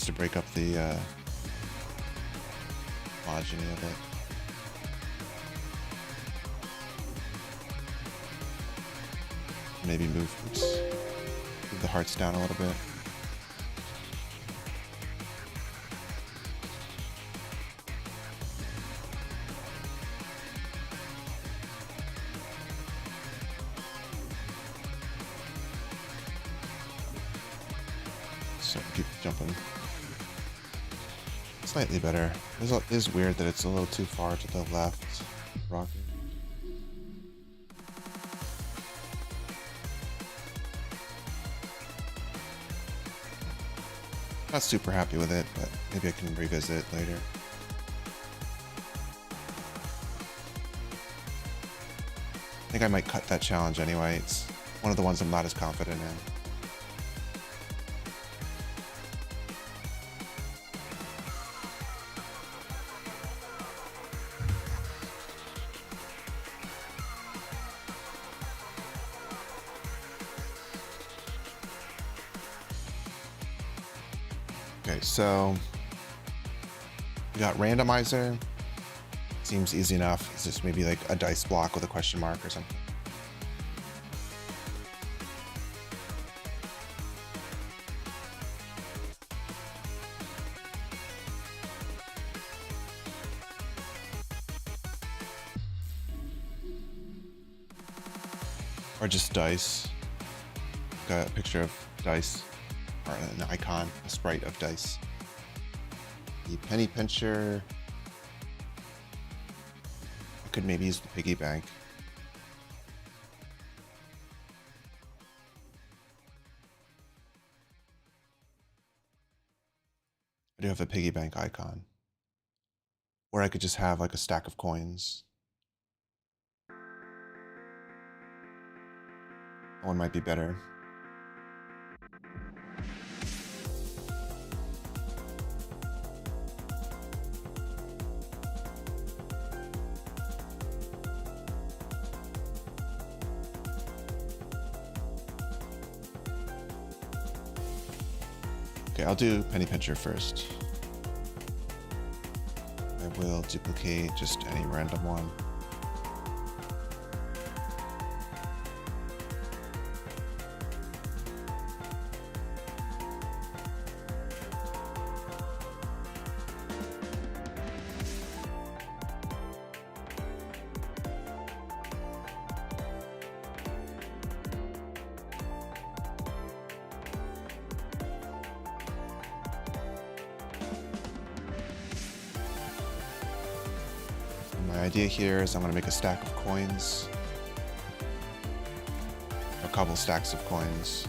To break up the homogeny of it. Maybe move the hearts down a little bit. So keep jumping. Slightly better. It is weird that it's a little too far to the left rocket. Not super happy with it, but maybe I can revisit it later. I think I might cut that challenge anyway. It's one of the ones I'm not as confident in. Okay, so we got randomizer. Seems easy enough. It's just maybe like a dice block with a question mark or something. Or just dice. Got a picture of dice. Or an icon, a sprite of dice. The penny pincher. I could maybe use the piggy bank. I do have a piggy bank icon. Or I could just have like a stack of coins. That one might be better. Okay, I'll do penny pincher first. I will duplicate just any random one. My idea here is I'm going to make a stack of coins. A couple stacks of coins.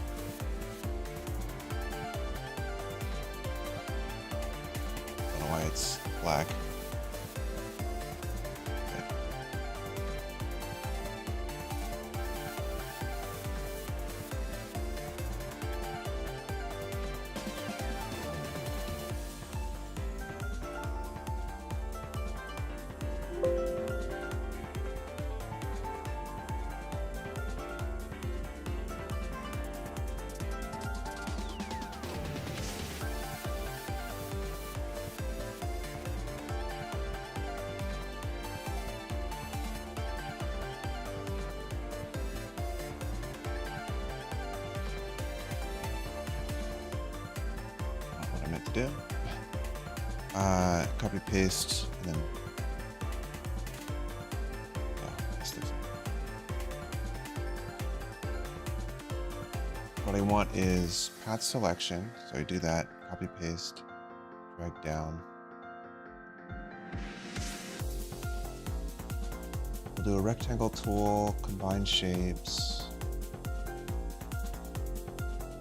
I don't know why it's black. Okay. What I meant to do. Copy paste and then what I want is path selection. So I do that, copy paste, drag down. We'll do a rectangle tool, combine shapes,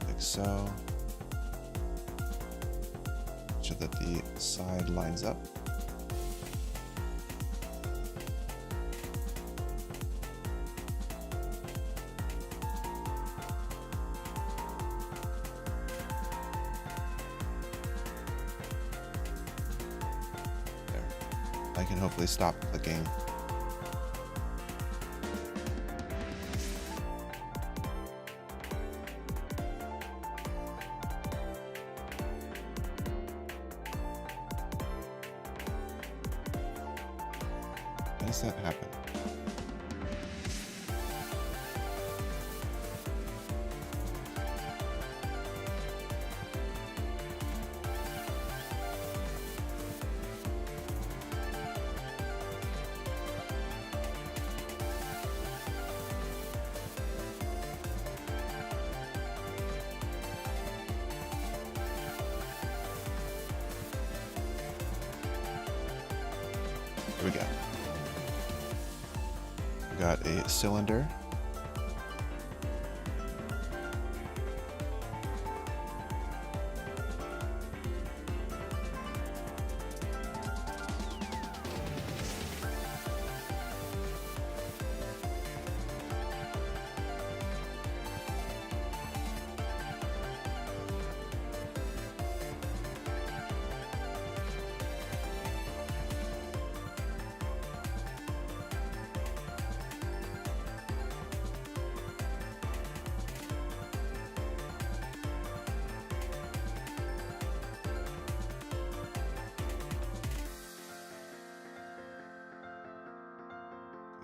like so. So that the side lines up. There. I can hopefully stop clicking. How does that happen? Here we go. We got a cylinder.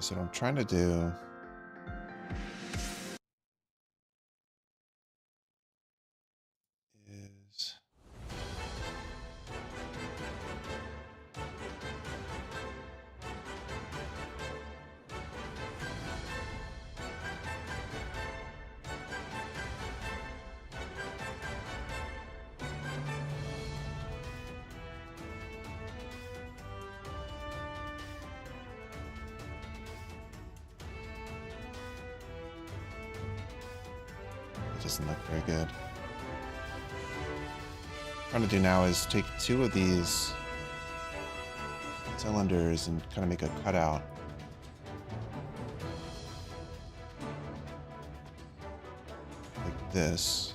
So what I'm trying to do is it doesn't look very good. What I'm trying to do now is take two of these cylinders and kind of make a cutout. Like this.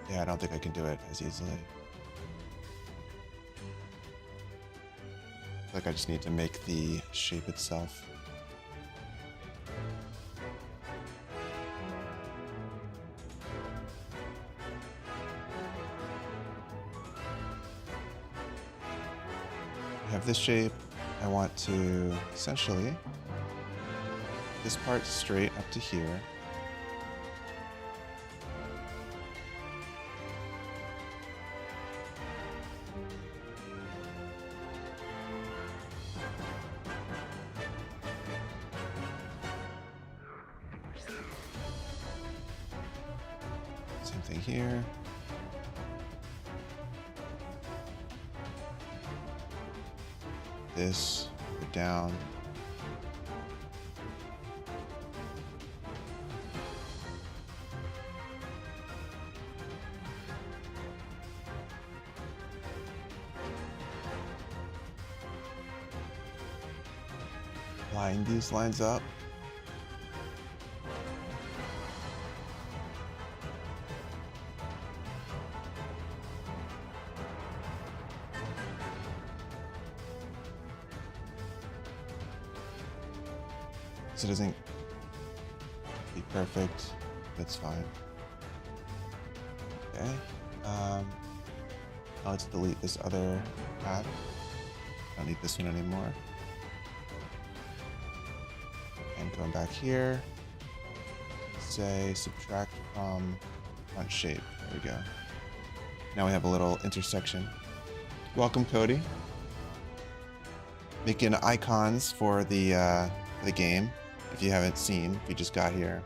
Yeah, I don't think I can do it as easily. Like I just need to make the shape itself. I have this shape. I want to essentially this part straight up to here. Same thing here. This, go down. Line these lines up. So it doesn't be perfect. That's fine. Okay. Let's delete this other pad. Don't need this one anymore. And going back here, say subtract from front shape. There we go. Now we have a little intersection. Welcome, Cody. Making icons for the game. If you haven't seen, if you just got here.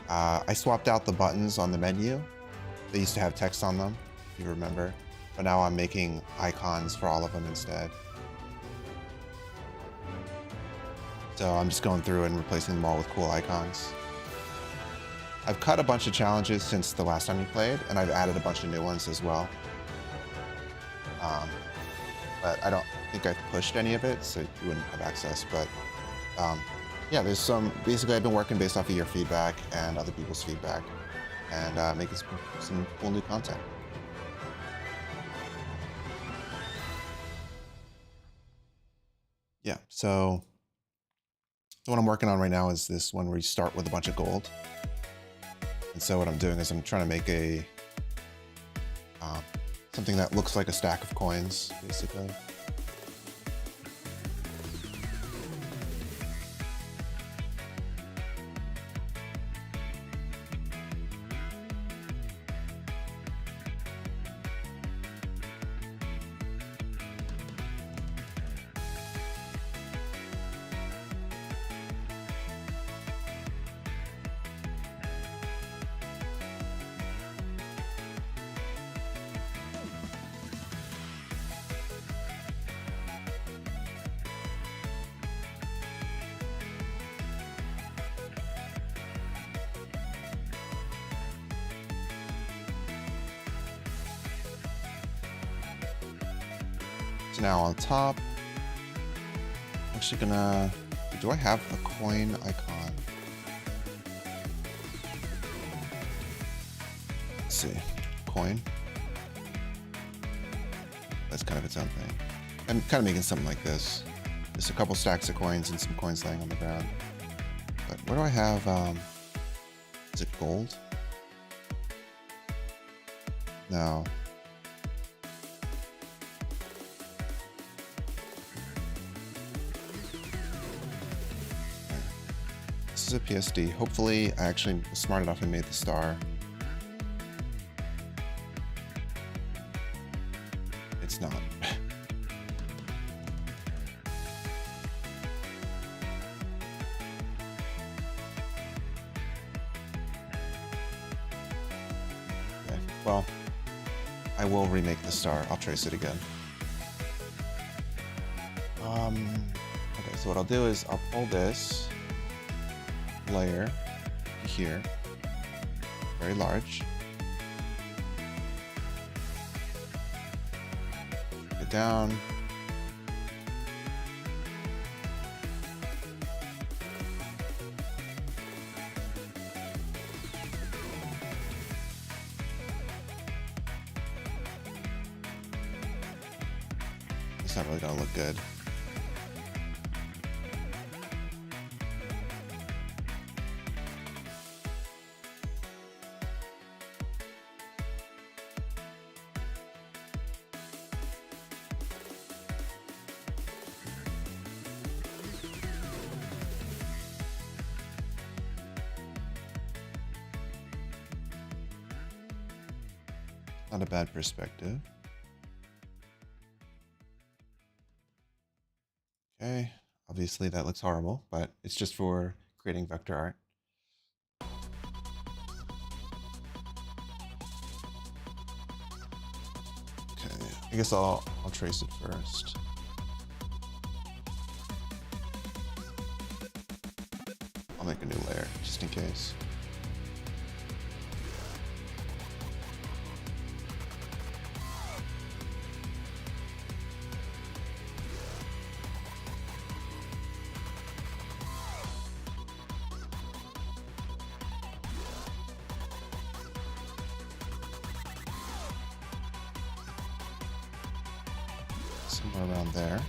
I swapped out the buttons on the menu. They used to have text on them, if you remember. But now I'm making icons for all of them instead. So I'm just going through and replacing them all with cool icons. I've cut a bunch of challenges since the last time you played, and I've added a bunch of new ones as well. But I don't think I've pushed any of it, so you wouldn't have access. But yeah, there's some, basically I've been working based off of your feedback and other people's feedback, and making some cool new content. Yeah, so the one I'm working on right now is this one where you start with a bunch of gold. And so what I'm doing is I'm trying to make a something that looks like a stack of coins, basically. So now on top, I'm actually gonna, do I have a coin icon? Let's see, coin. That's kind of its own thing. I'm kind of making something like this. Just a couple stacks of coins and some coins laying on the ground. But where do I have, is it gold? No. This is a PSD. Hopefully I actually was smart enough and made the star. It's not. Okay, well, I will remake the star. I'll trace it again. Okay, so what I'll do is I'll pull this layer here, very large. It down. It's not really gonna look good. Not a bad perspective. Okay, obviously that looks horrible, but it's just for creating vector art. Okay, I guess I'll trace it first. I'll make a new layer just in case. Somewhere around there.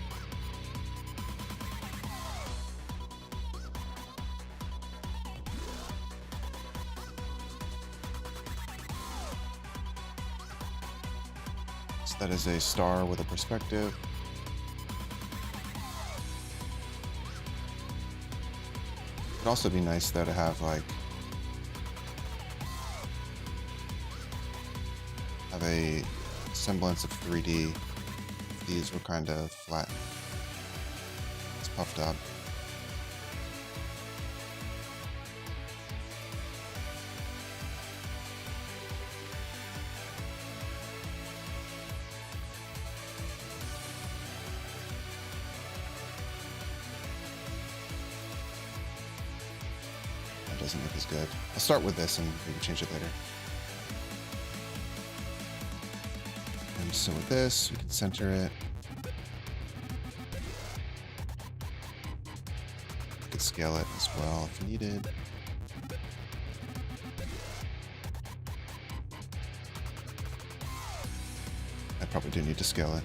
So that is a star with a perspective. It'd also be nice though to have like a semblance of 3D. These were kind of flat. It's puffed up. That doesn't look as good. I'll start with this and maybe change it later. And so with this, we can center it. We could scale it as well if needed. I probably do need to scale it.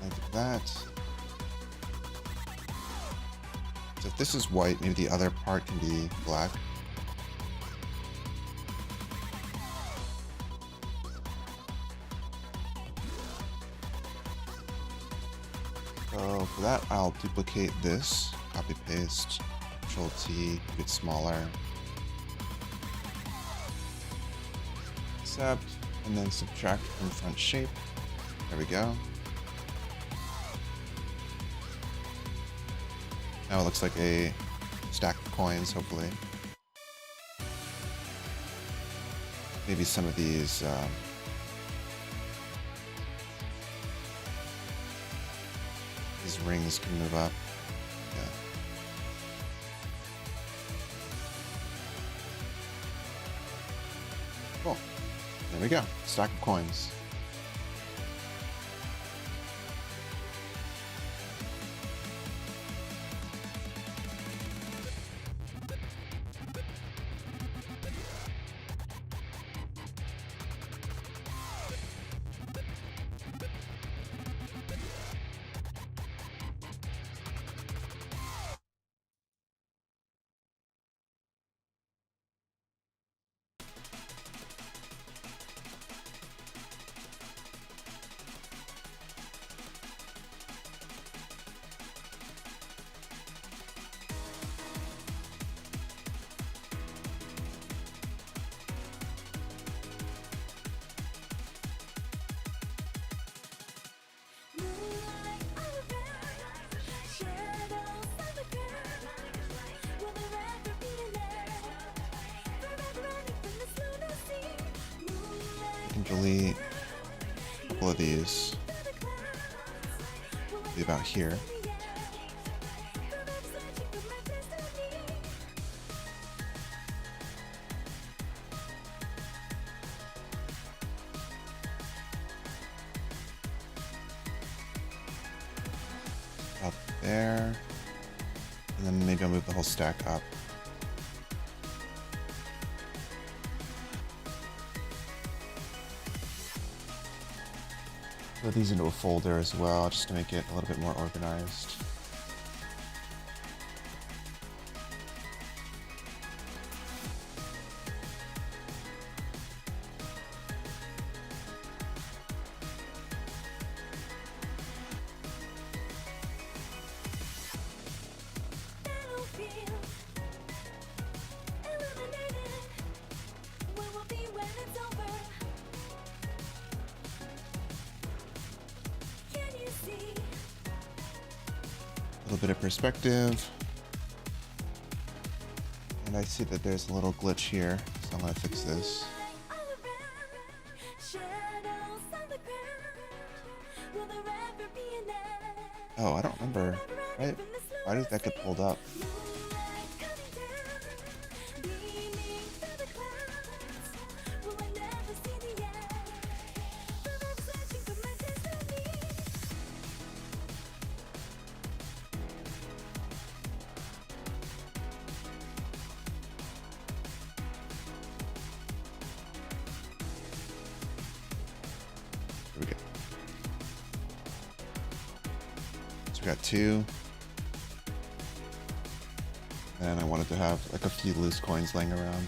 Like that. So if this is white, maybe the other part can be black. So for that, I'll duplicate this, copy paste, Control T, make it smaller. Accept, and then subtract from front shape. There we go. Now it looks like a stack of coins, hopefully. Maybe some of these These rings can move up. Yeah. Cool. There we go. Stack of coins. Moonlight all around, shadows on the ground. Will there ever be an end? Forever running from this lunar sea. Moonlight I can delete a couple of these. through the clouds. Will I Be about here. see the end? Forever searching for my destiny. Up there. And then maybe I'll move the whole stack up. Put these into a folder as well, just to make it a little bit more organized. Battlefield, illuminated. Where we'll be when it's over. Can you see? A little bit of perspective. And I see that there's a little glitch here, so I'm gonna fix this. All around, shadows on the ground. Will there ever be an end? Oh, I don't remember. Right? Why did that get pulled up? Moonlight coming down, beaming through the clouds. Will I never see the end? Forever searching for my destiny. Here we go. So we got two. And I wanted to have like a few loose coins laying around.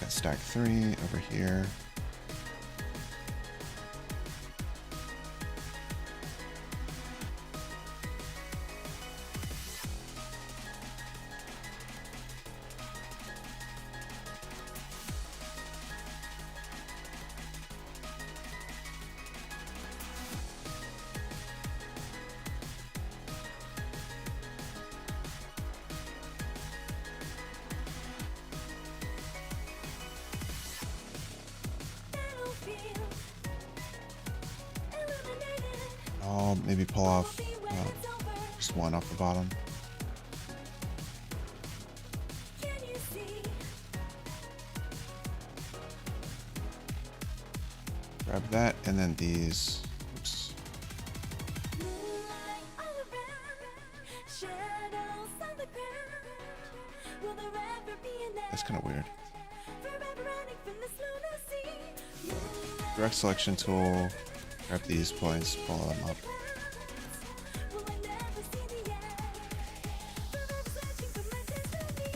Got stack 3 over here. Battlefield, illuminated. I'll maybe pull off Be when it's over. just one off the bottom. Can you see? Grab that, and then these. Oops. Moonlight all around, shadows on the ground. Will there ever be an end? That's kind of weird. Forever running from this lunar sea. Moonlight Direct selection tool. Grab these points, pull them up. clouds. Will I never see the end? Forever searching for my destiny.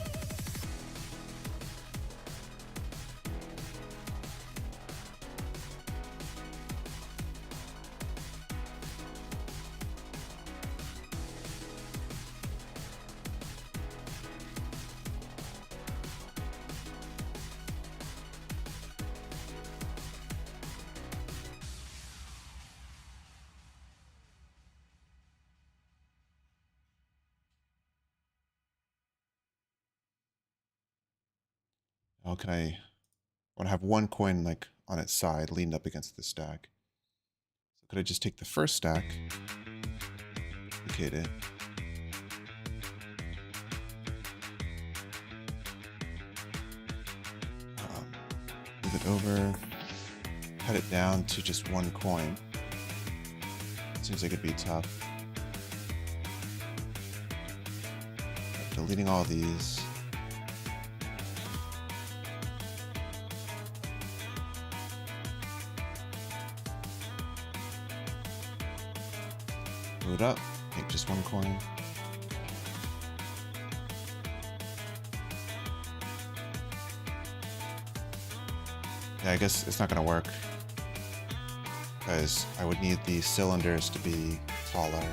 Oh, I want to have one coin like on its side leaned up against the stack. So could I just take the first stack, duplicate it, move it over, cut it down to just one coin. Seems like it'd be tough. Deleting all these. Move it up, take just one coin. Yeah, I guess it's not gonna work because I would need the cylinders to be taller.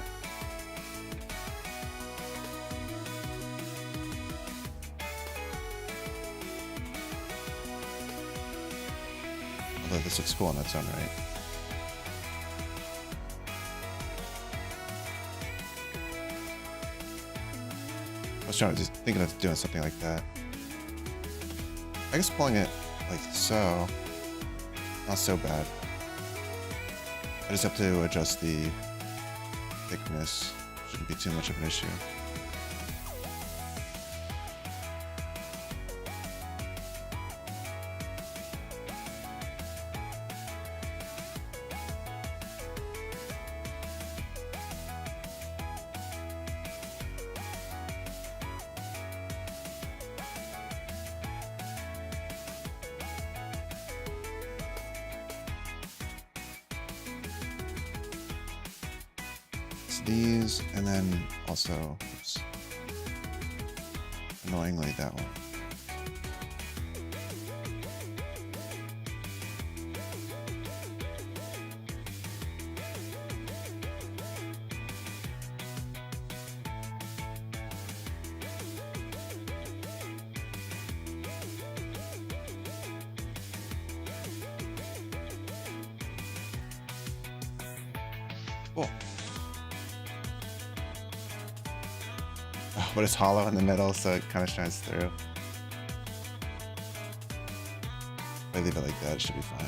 Although this looks cool in its own right. I was thinking of doing something like that. I guess pulling it like so, not so bad. I just have to adjust the thickness. Shouldn't be too much of an issue. These, and then also, oops, annoyingly that one. Cool. But it's hollow in the middle, so it kind of shines through. If I leave it like that, it should be fine.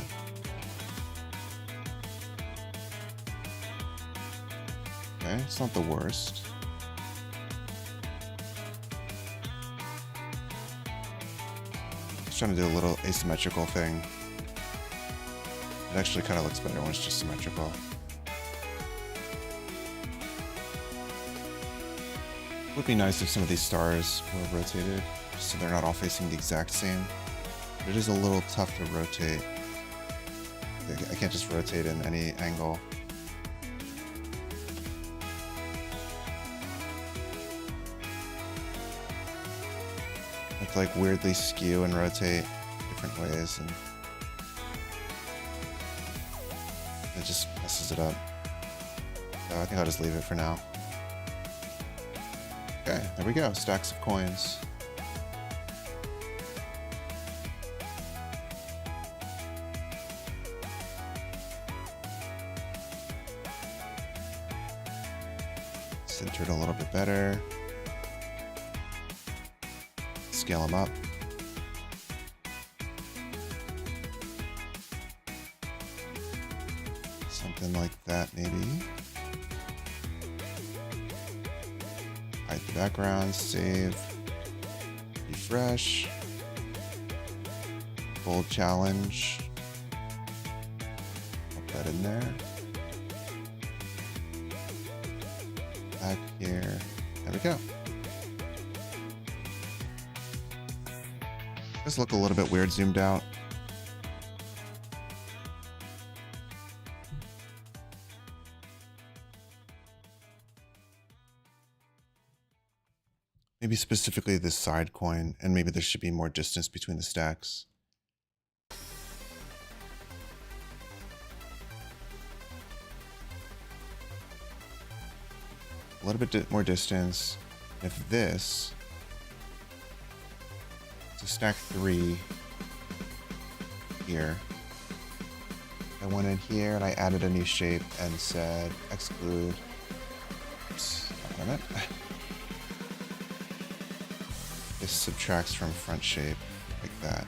Okay, it's not the worst. Just trying to do a little asymmetrical thing. It actually kind of looks better when it's just symmetrical. It would be nice if some of these stars were rotated, so they're not all facing the exact same. But it is a little tough to rotate. I can't just rotate in any angle. I have to like weirdly skew and rotate different ways, and it just messes it up. So I think I'll just leave it for now. Okay, there we go. Stacks of coins. Center it a little bit better. Scale them up. Something like that, maybe. Hide the background, save, refresh, bold challenge, put that in there, back here, there we go. This look a little bit weird zoomed out. Maybe specifically this side coin, and maybe there should be more distance between the stacks. A little bit more distance. If this, so stack 3 here. I went in here and I added a new shape and said exclude. Oops, not it. This subtracts from front shape. like that.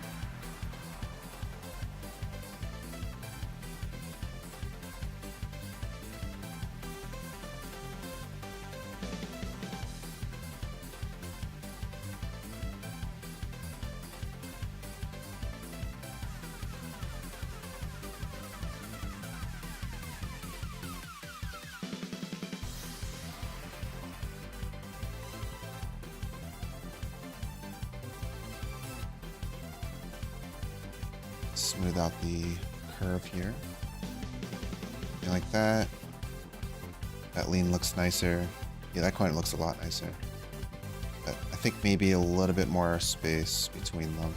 Smooth out the curve here. Something like that. That lean looks nicer. Yeah, that coin looks a lot nicer. But I think maybe a little bit more space between them.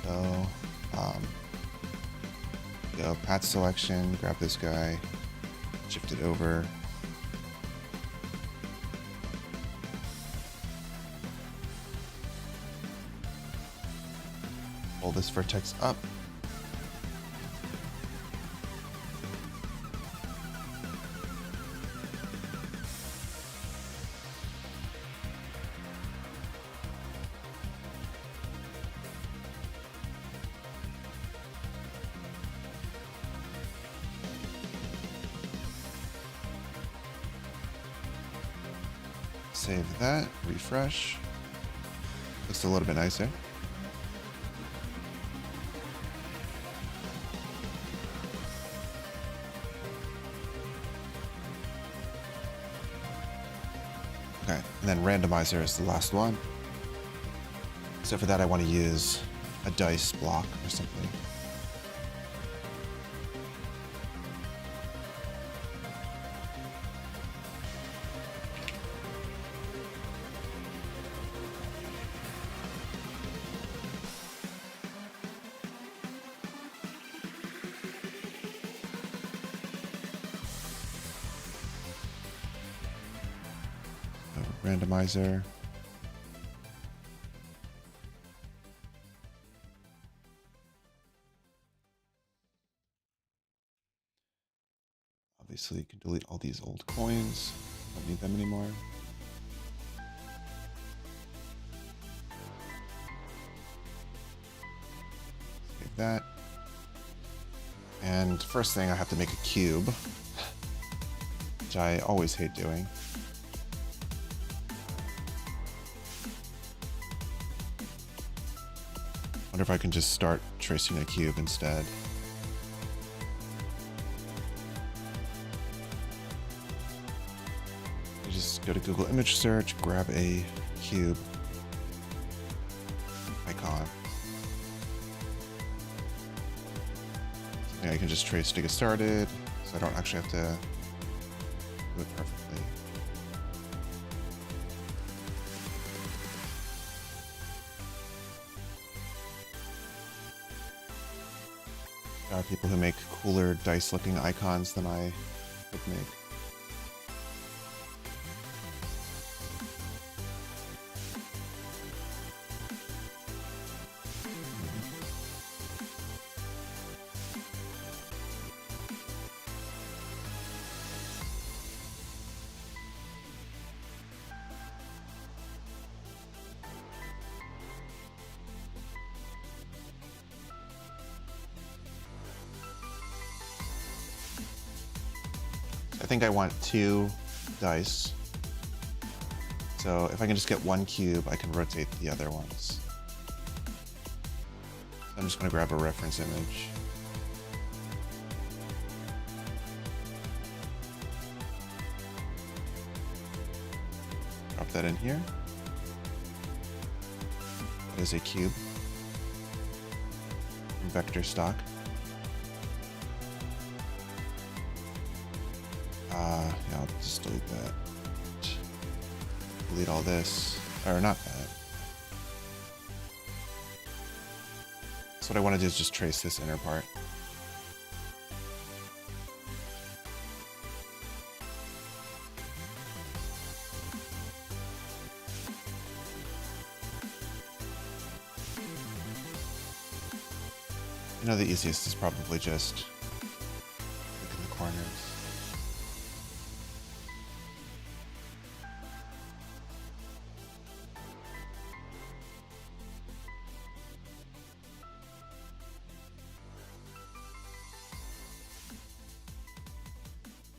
So, go path selection, grab this guy, shift it over. Pull this vertex up. Save that, refresh. Looks a little bit nicer. Okay, and then randomizer is the last one. So for that, I want to use a dice block or something. Randomizer. Obviously, you can delete all these old coins. Don't need them anymore. Save that. And first thing, I have to make a cube, which I always hate doing. Wonder if I can just start tracing a cube instead. You just go to Google image search, grab a cube icon. Something I can just trace to get started, so I don't actually have to do it perfectly. There are people who make cooler dice-looking icons than I would make. I think I want 2 dice. So if I can just get 1 cube, I can rotate the other ones. So I'm just going to grab a reference image. Drop that in here. That is a cube from vector stock. Yeah, I'll just delete that. Delete all this. Or not that. So what I want to do is just trace this inner part. You know, the easiest is probably just click in the corners.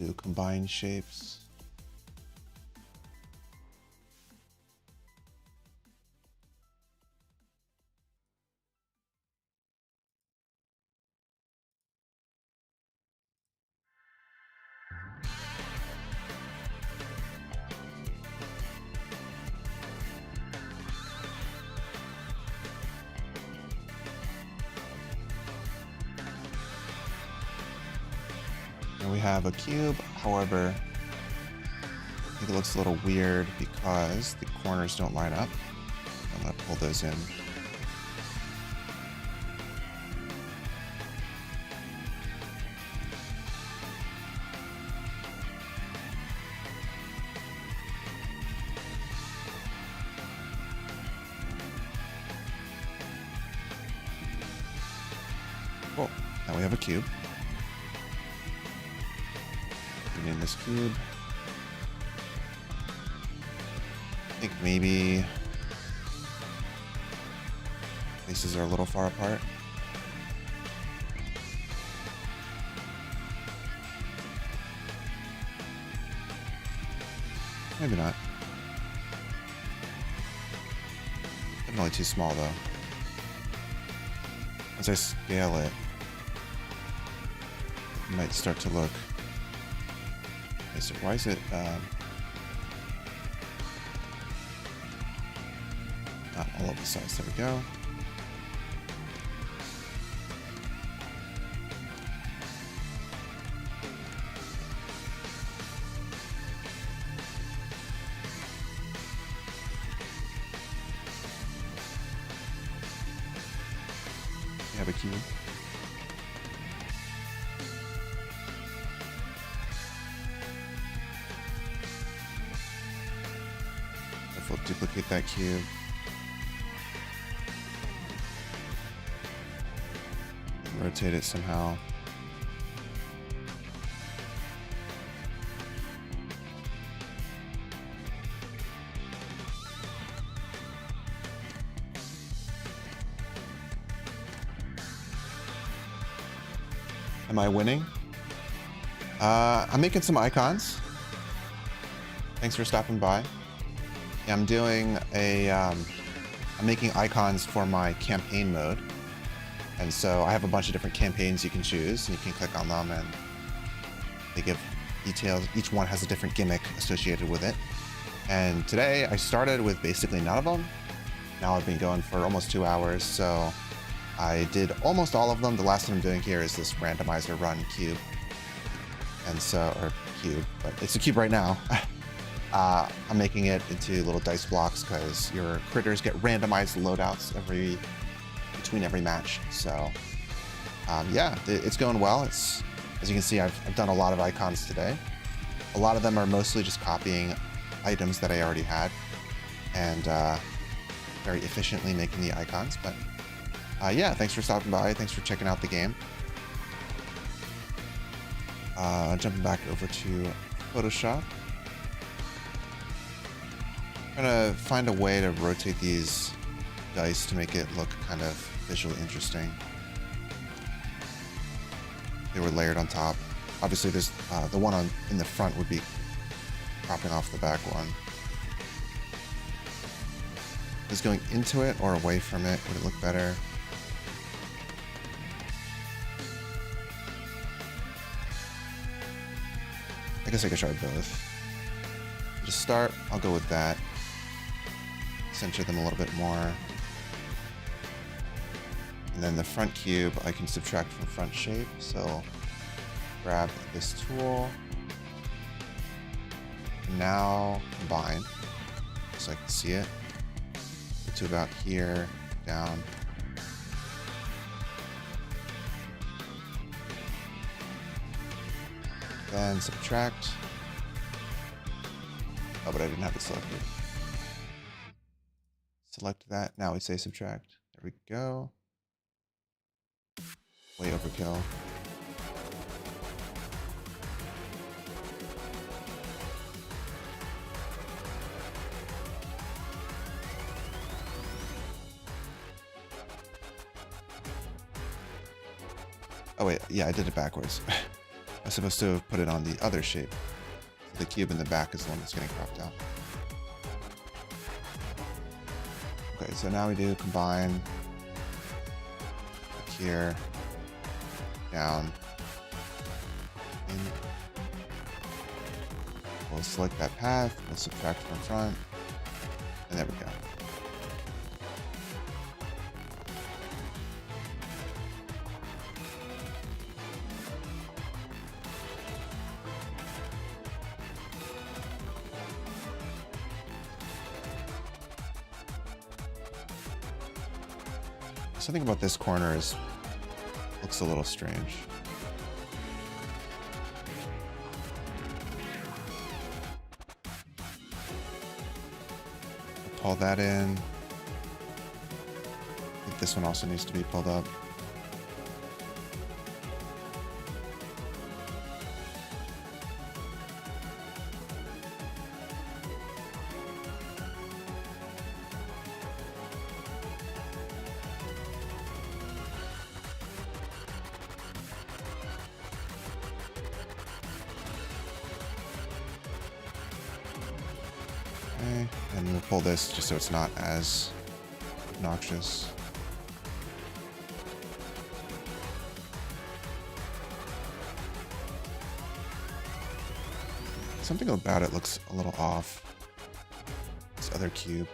do combine shapes. And we have a cube, however, I think it looks a little weird because the corners don't line up. I'm gonna pull those in. Cool, now we have a cube. Name this cube. I think maybe places are a little far apart. Maybe not. Definitely too small though. As I scale it, it might start to look. Okay, so why is it not all of the size? There we go. We have a cube. We'll duplicate that cube. And rotate it somehow. Am I winning? I'm making some icons. Thanks for stopping by. Yeah, I'm doing a, I'm making icons for my campaign mode. And so I have a bunch of different campaigns you can choose, and you can click on them and they give details. Each one has a different gimmick associated with it. And today I started with basically none of them. Now I've been going for almost 2 hours, so I did almost all of them. The last one I'm doing here is this randomizer run cube. And so, or cube, but it's a cube right now. I'm making it into little dice blocks because your critters get randomized loadouts between every match. So yeah, it's going well. It's, as you can see, I've done a lot of icons today. A lot of them are mostly just copying items that I already had and very efficiently making the icons. But yeah, thanks for stopping by. Thanks for checking out the game. Jumping back over to Photoshop. I'm gonna find a way to rotate these dice to make it look kind of visually interesting. They were layered on top. Obviously, there's the one in the front would be cropping off the back one. Is going into it or away from it? Would it look better? I guess I could try both. To start, I'll go with that. Center them a little bit more. And then the front cube, I can subtract from front shape. So grab this tool. Now combine, so I can see it. Get to about here, down. Then subtract. Oh, but I didn't have it selected. Select that. Now we say subtract. There we go. Way overkill. Oh wait, yeah, I did it backwards. I'm supposed to have put it on the other shape. So the cube in the back is the one that's getting cropped out. Okay, so now we do combine up here, down, in. We'll select that path, we'll subtract from front, and there we go. Something about this corner looks a little strange. Pull that in. I think this one also needs to be pulled up. Okay, and we'll pull this just so it's not as obnoxious. Something about it looks a little off. This other cube.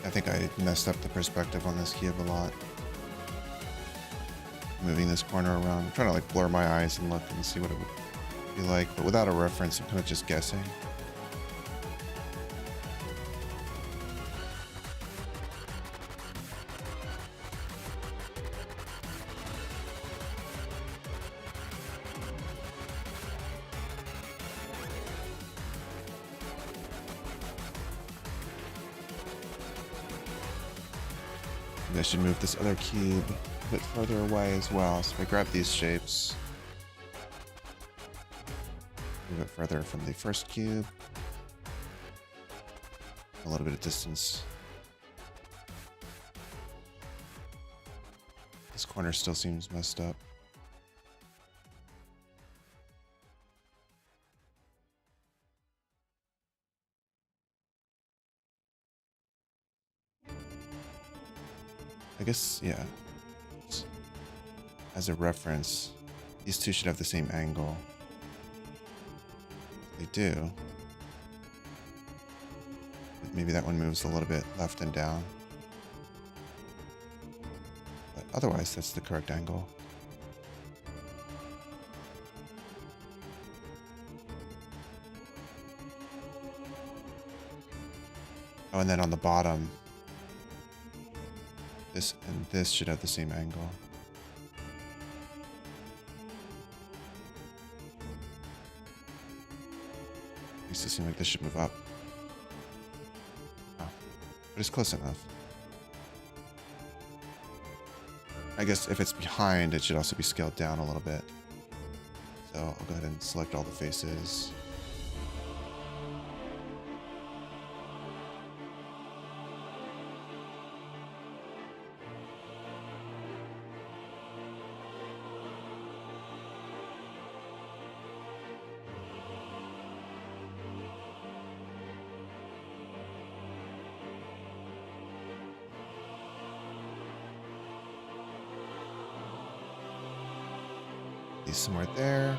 I think I messed up the perspective on this cube a lot. Moving this corner around. I'm trying to like blur my eyes and look and see what it would be like, but without a reference, I'm kind of just guessing. I should move this other cube a bit further away as well. So if I grab these shapes, move it further from the first cube, a little bit of distance. This corner still seems messed up. I guess, yeah. As a reference, these two should have the same angle. They do. But maybe that one moves a little bit left and down. But otherwise, that's the correct angle. Oh, and then on the bottom, this and this should have the same angle. Used to seem like this should move up. Oh, but it's close enough. I guess if it's behind, it should also be scaled down a little bit. So I'll go ahead and select all the faces. Somewhere there.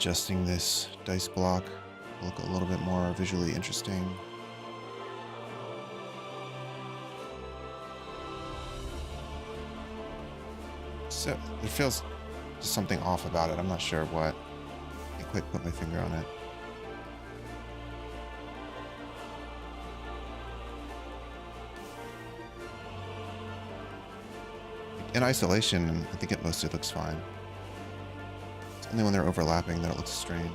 adjusting this dice block to look a little bit more visually interesting. So it feels just something off about it. I'm not sure what. I can't quite put my finger on it. In isolation, I think it mostly looks fine. It's only when they're overlapping that it looks strange.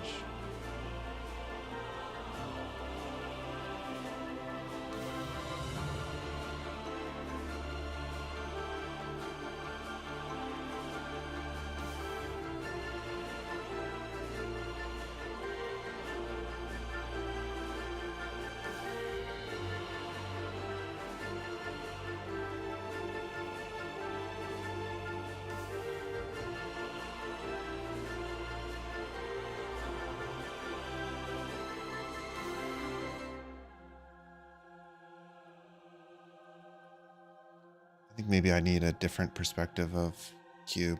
I think maybe I need a different perspective of cube.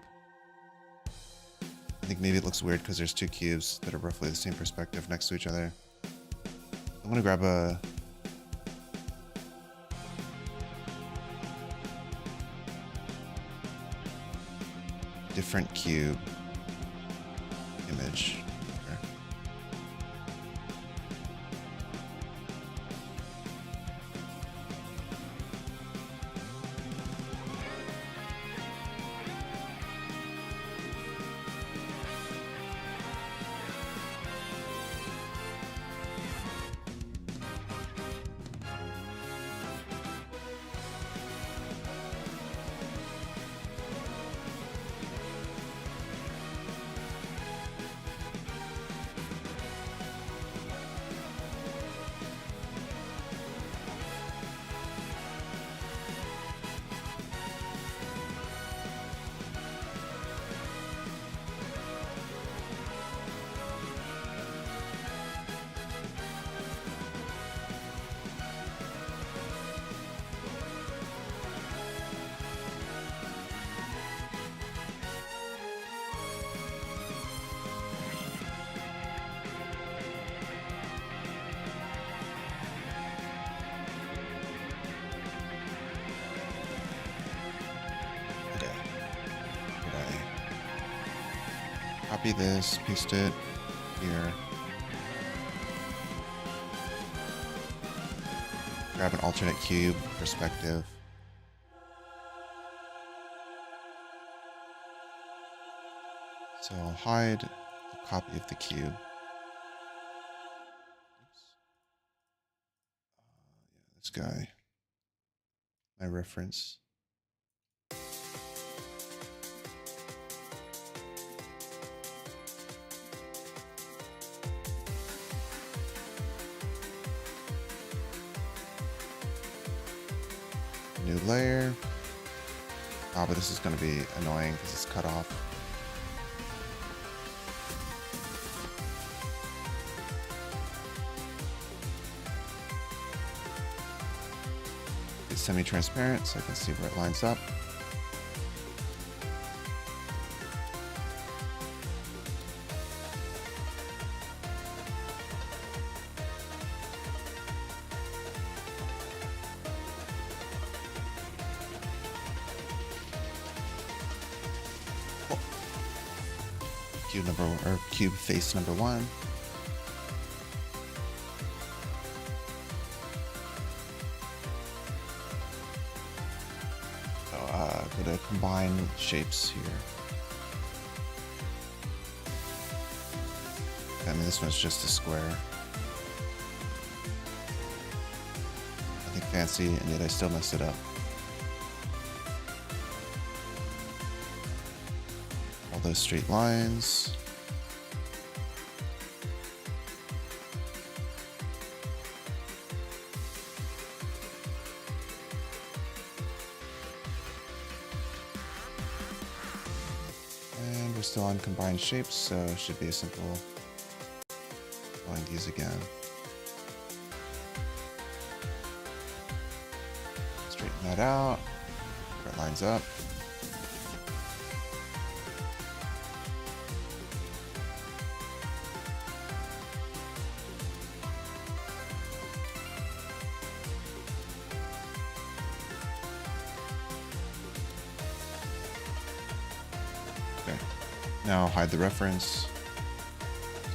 I think maybe it looks weird because there's two cubes that are roughly the same perspective next to each other. I'm gonna grab a different cube image. Here. Copy this, paste it here. Grab an alternate cube perspective. So I'll hide a copy of the cube. Oops. Yeah, this guy. My reference. New layer. Oh, but this is going to be annoying because it's cut off. It's semi-transparent so I can see where it lines up. Cube face number one. So go to combine shapes here. I mean, this one's just a square. Nothing fancy, and yet I still messed it up. All those straight lines. We're still on combined shapes, so it should be a simple line these again. Straighten that out. Where it lines up. Now hide the reference. So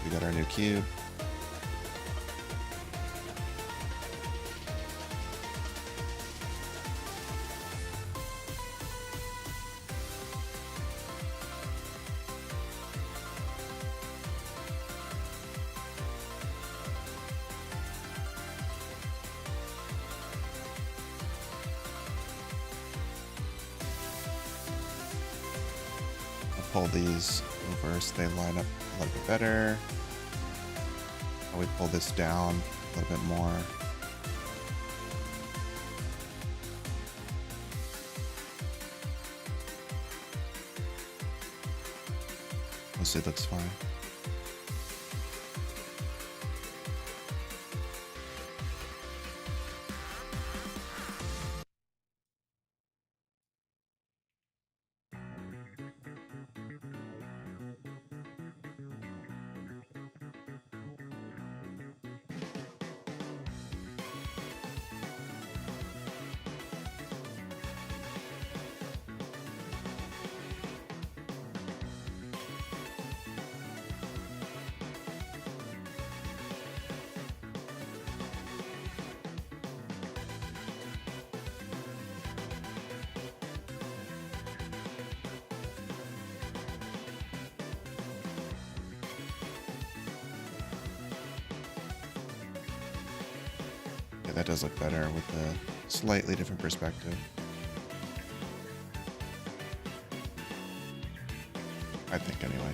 we got our new cube. Pull these over so they line up a little bit better. We pull this down a little bit more. Mostly looks fine. Yeah, that does look better with a slightly different perspective. I think anyway.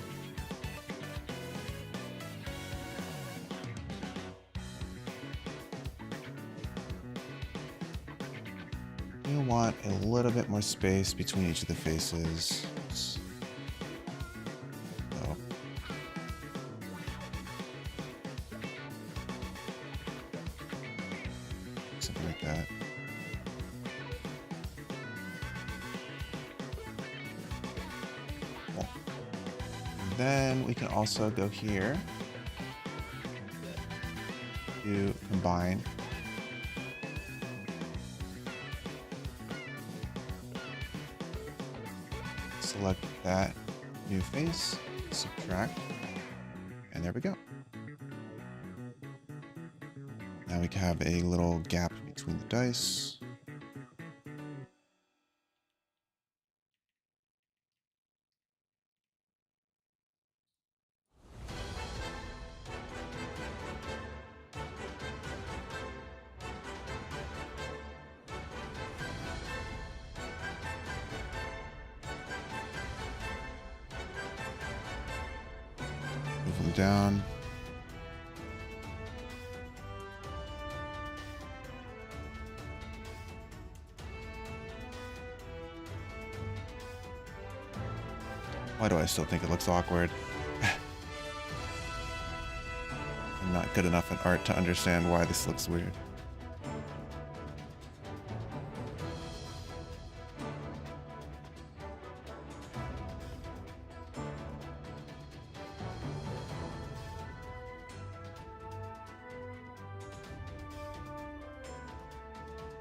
You want a little bit more space between each of the faces. So, something like that. Cool. And then we can also go here to combine. Select that new face, subtract, and there we go. Now we can have a little gap between the dice. Move them down. Why do I still think it looks awkward? I'm not good enough at art to understand why this looks weird.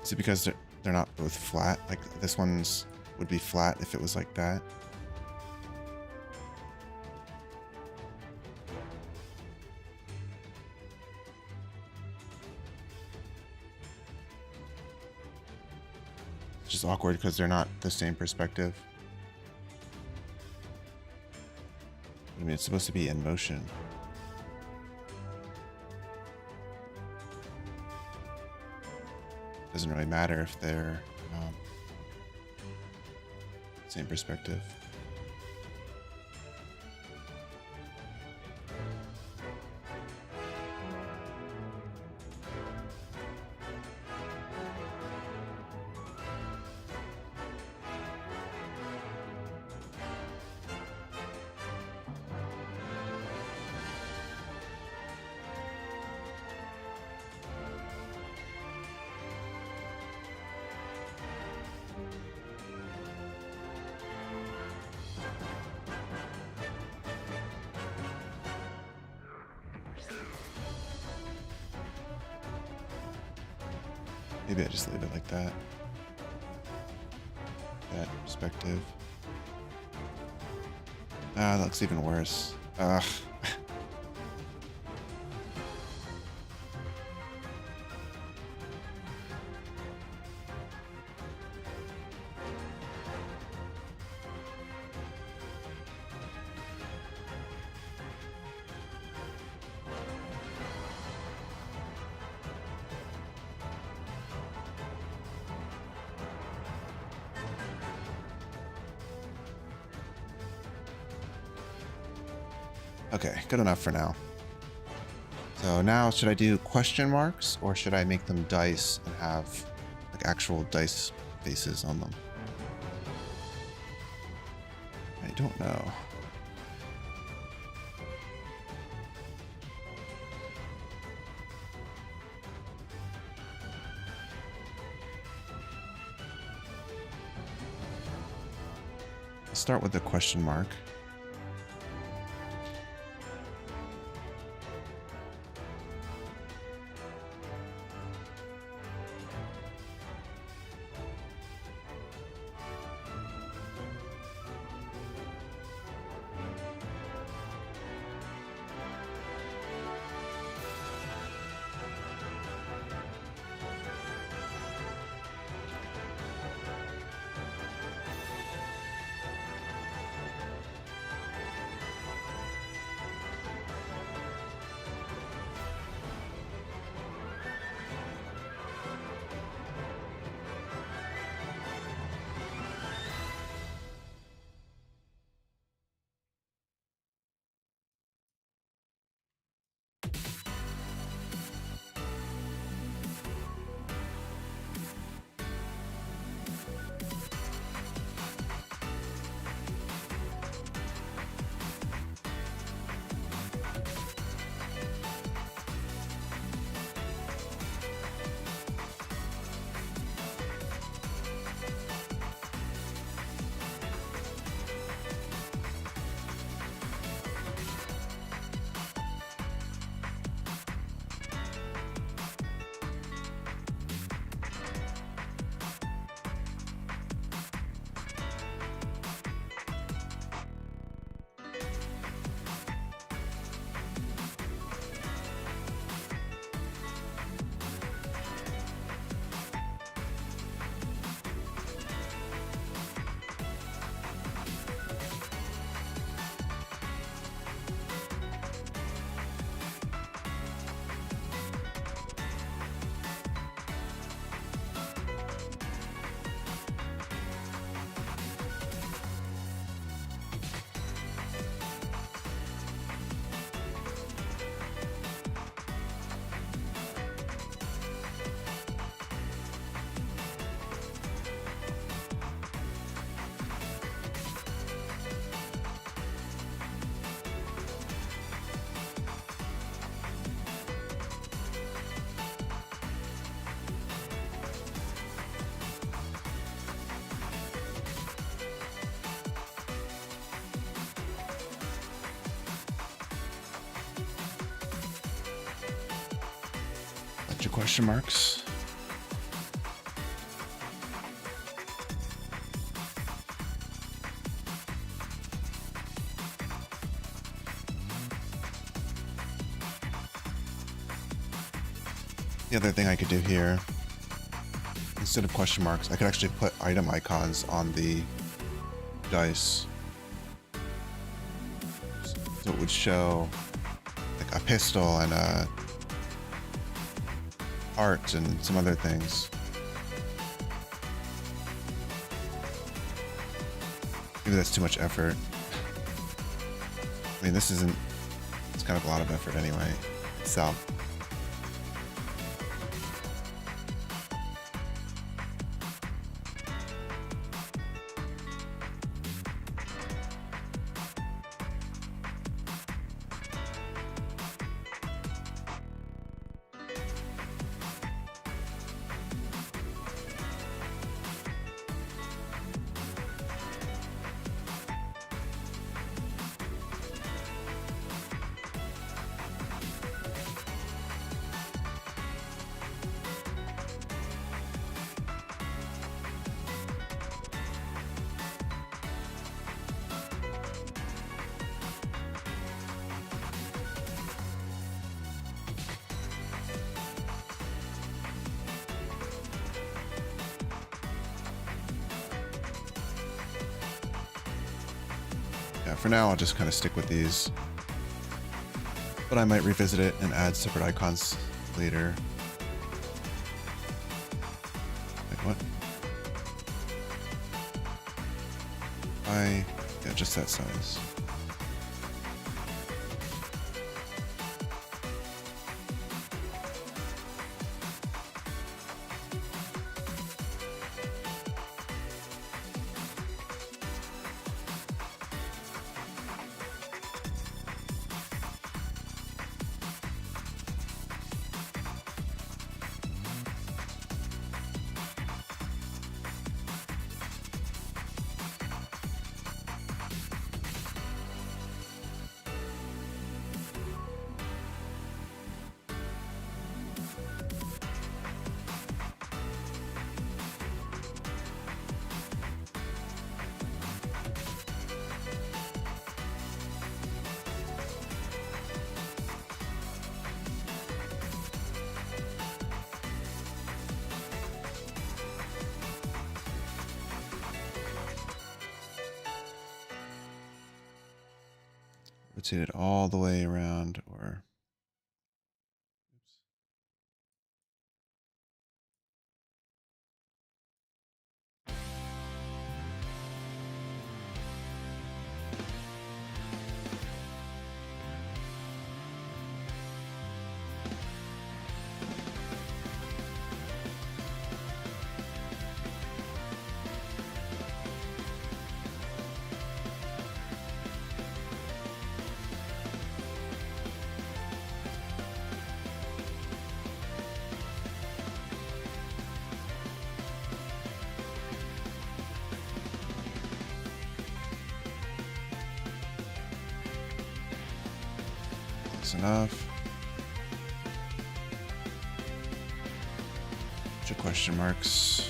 Is it because they're not both flat? Like this one's would be flat if it was like that. It's just awkward because they're not the same perspective. I mean, it's supposed to be in motion. Doesn't really matter if they're same perspective. Maybe I just leave it like that. That perspective. Ah, that looks even worse. Ugh. Okay, good enough for now. So now, should I do question marks or should I make them dice and have like actual dice faces on them? I don't know. Let's start with the question mark. Bunch of question marks. The other thing I could do here, instead of question marks, I could actually put item icons on the dice. So it would show like a pistol and a heart and some other things. Maybe that's too much effort. I mean, this isn't, it's kind of a lot of effort anyway, itself. Yeah, for now I'll just kind of stick with these. But I might revisit it and add separate icons later. Wait, what? Yeah, just that size. Rotate it all the way around, or oops. That's enough. Bunch of question marks.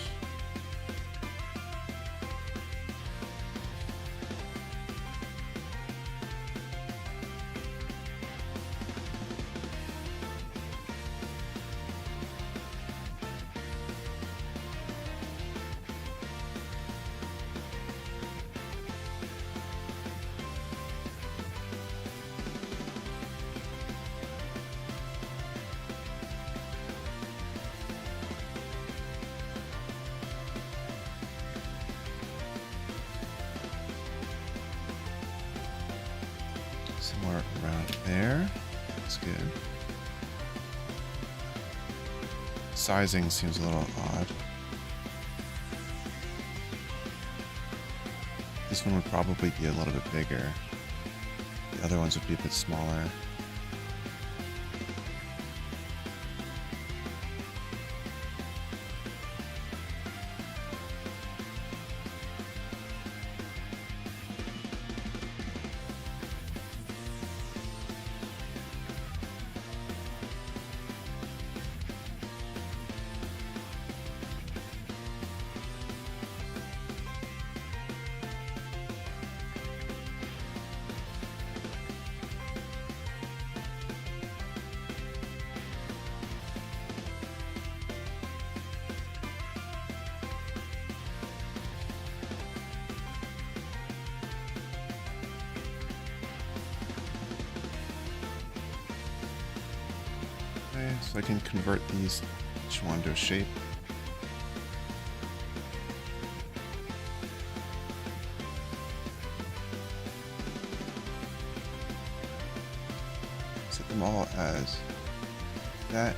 Somewhere around there. That's good. Sizing seems a little odd. This one would probably be a little bit bigger. The other ones would be a bit smaller. Okay, so I can convert these each one to a shape. Set them all as that.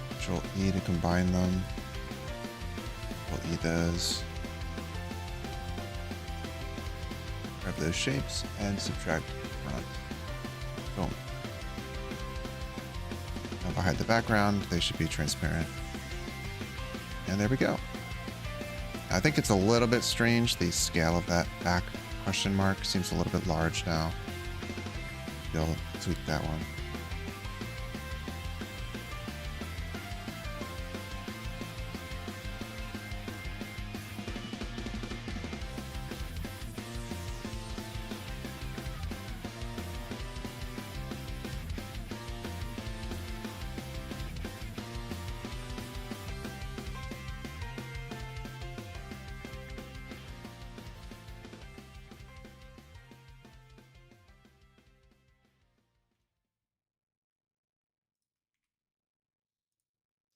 Control E to combine them. Control E those. Grab those shapes and subtract front. Boom. Now behind the background, they should be transparent. And there we go. I think it's a little bit strange. The scale of that back question mark seems a little bit large now. You'll tweak that one.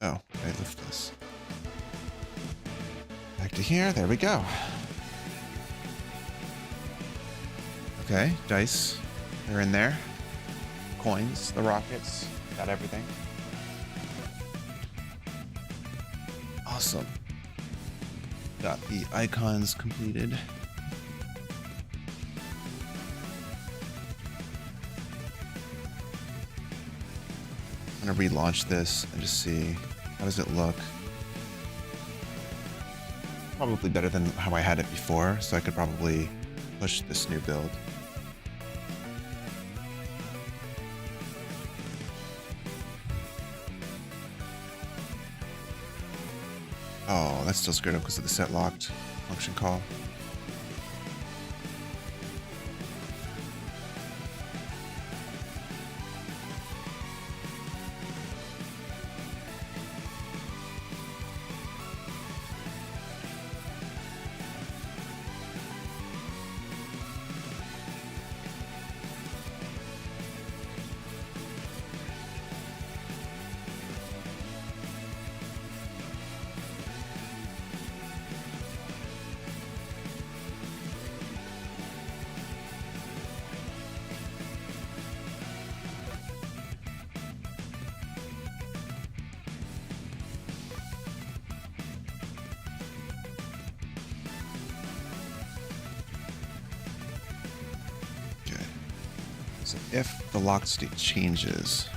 Oh, I lift this. Back to here. There we go. Okay, dice. They're in there. Coins, the rockets. Got everything. Awesome. Got the icons completed. I'm gonna relaunch this and just see how does it look. Probably better than how I had it before, so I could probably push this new build. Oh, that's still screwed up because of the set locked function call. So if the locked state changes,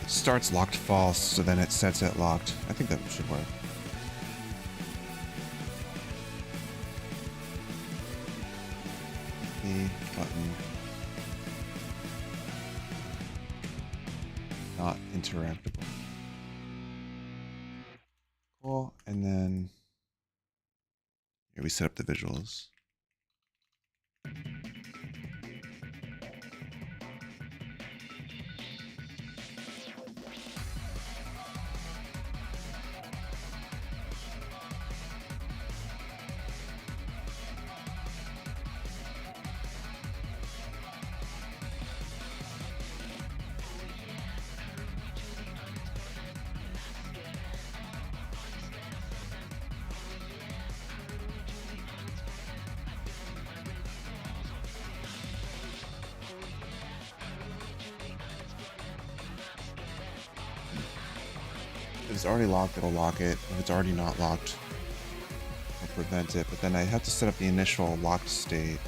it starts locked false, so then it sets it locked. I think that should work. The button. Not interactable. Cool. And then here we set up the visuals. If it's already locked, it'll lock it. If it's already not locked, it'll prevent it. But then I have to set up the initial locked state.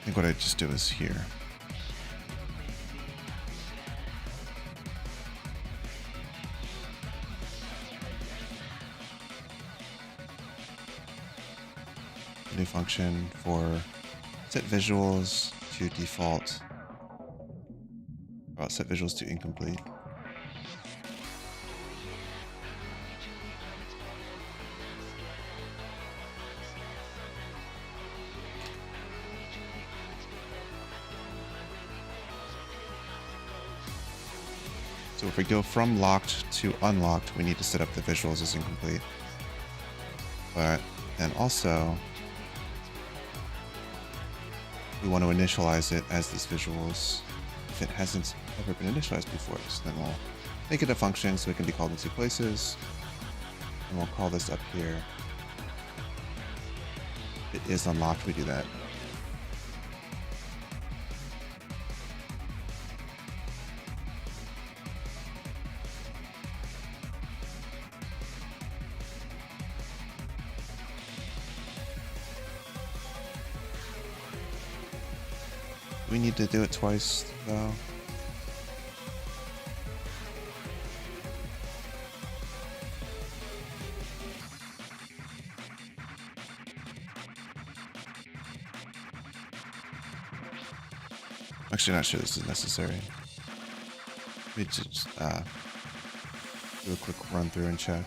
I think what I just do is here. New function for set visuals to default. Set visuals to incomplete. So if we go from locked to unlocked, we need to set up the visuals as incomplete. But then also, we want to initialize it as these visuals if it hasn't ever been initialized before. So then we'll make it a function so it can be called in two places. And we'll call this up here. If it is unlocked, we do that. Do we need to do it twice, though? Actually, not sure this is necessary. Let me just do a quick run through and check.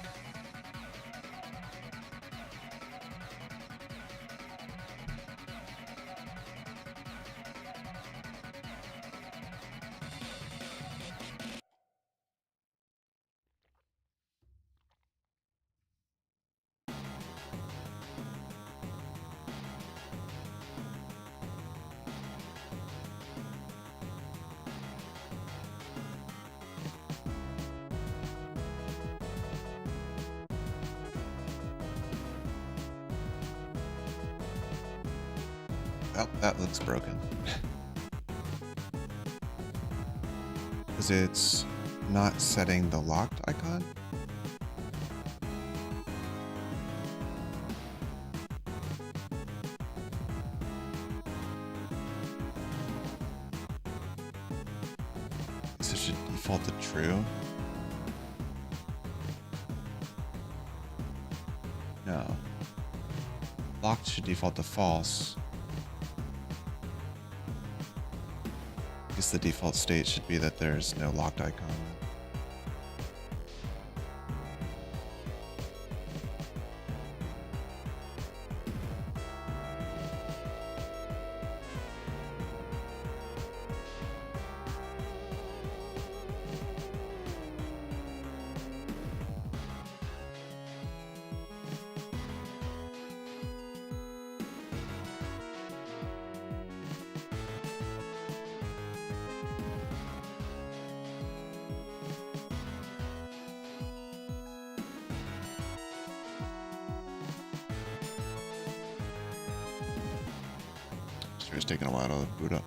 Oh, that looks broken. Because it's not setting the locked icon. So it should default to true. No. Locked should default to false. I guess the default state should be that there's no locked icon. It's taking a while to boot up.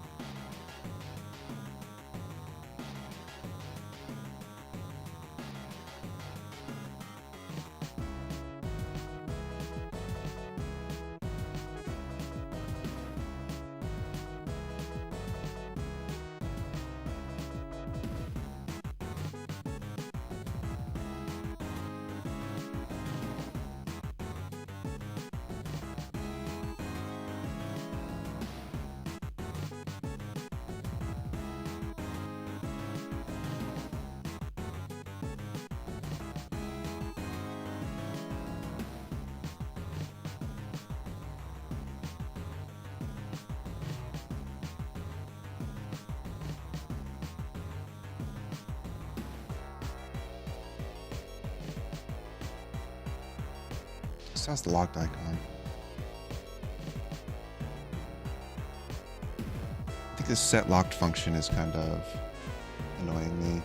This has the locked icon. I think this set locked function is kind of annoying me.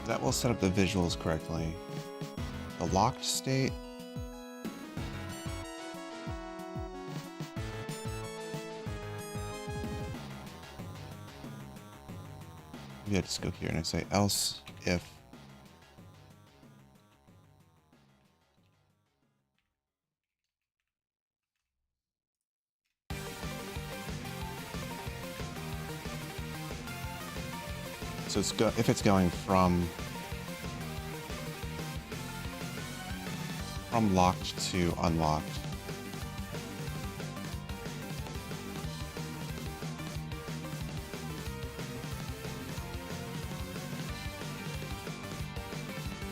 That will set up the visuals correctly. The locked state. Maybe I just go here and I say else if. So if it's going from locked to unlocked.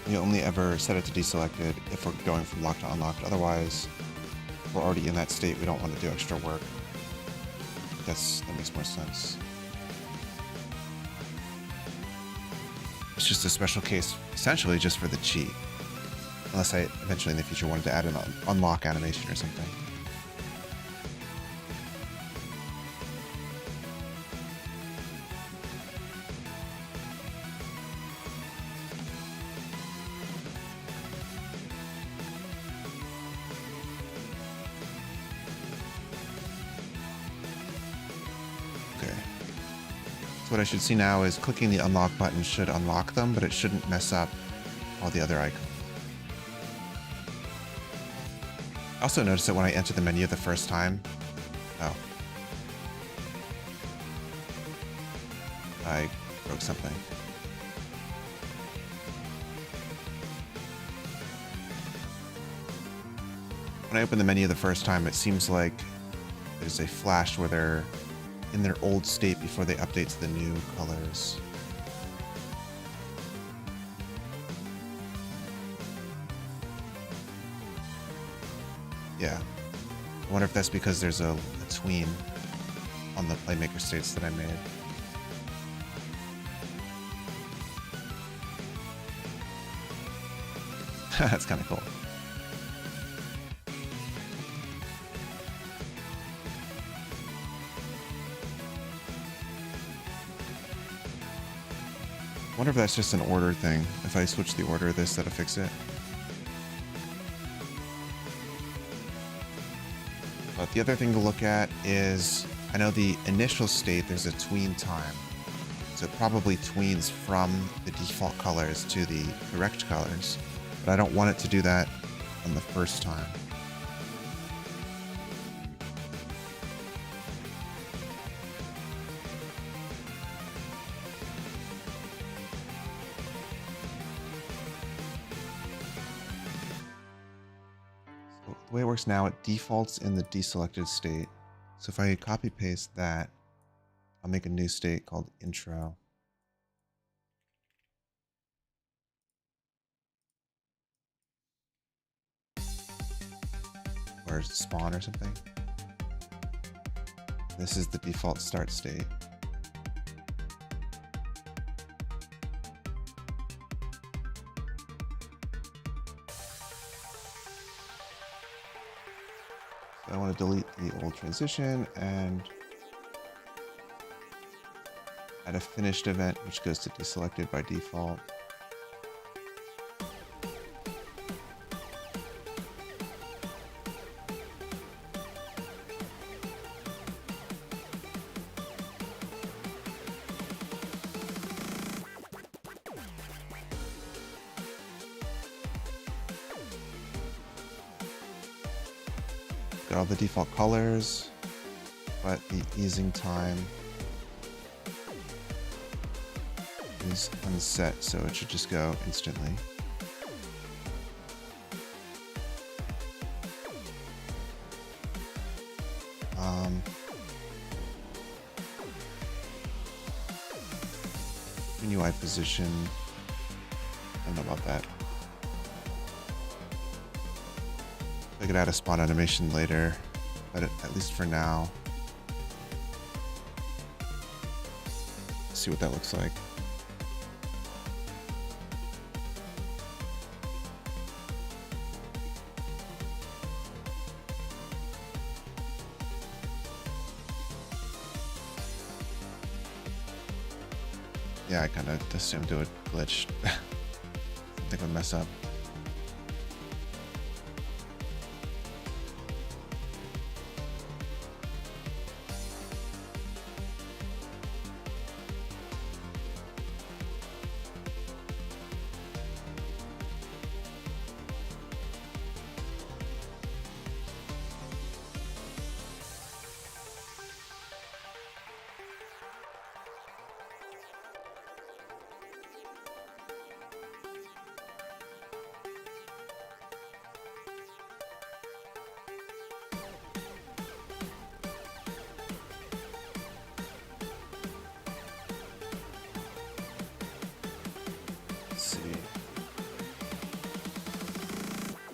You only ever set it to deselected if we're going from locked to unlocked. Otherwise, we're already in that state. We don't want to do extra work. That makes more sense. It's just a special case, essentially just for the cheat. Unless I eventually in the future wanted to add an unlock animation or something. So what I should see now is clicking the unlock button should unlock them, but it shouldn't mess up all the other icons. I also noticed that when I enter the menu the first time, oh, I broke something. When I open the menu the first time, it seems like there's a flash where they're in their old state before they update to the new colors. Yeah. I wonder if that's because there's a tween on the Playmaker states that I made. That's kind of cool. I wonder if that's just an order thing. If I switch the order of this, that'll fix it. But the other thing to look at is, I know the initial state, there's a tween time. So it probably tweens from the default colors to the correct colors. But I don't want it to do that on the first time. The way it works now, it defaults in the deselected state. So if I copy paste that, I'll make a new state called intro. Or spawn or something. This is the default start state. I want to delete the old transition and add a finished event, which goes to deselected by default. Got all the default colors, but the easing time is unset, so it should just go instantly. UI position, I don't know about that. I could add a spawn animation later, but at least for now, let's see what that looks like. Yeah, I kind of assumed it would glitch. I think it would mess up.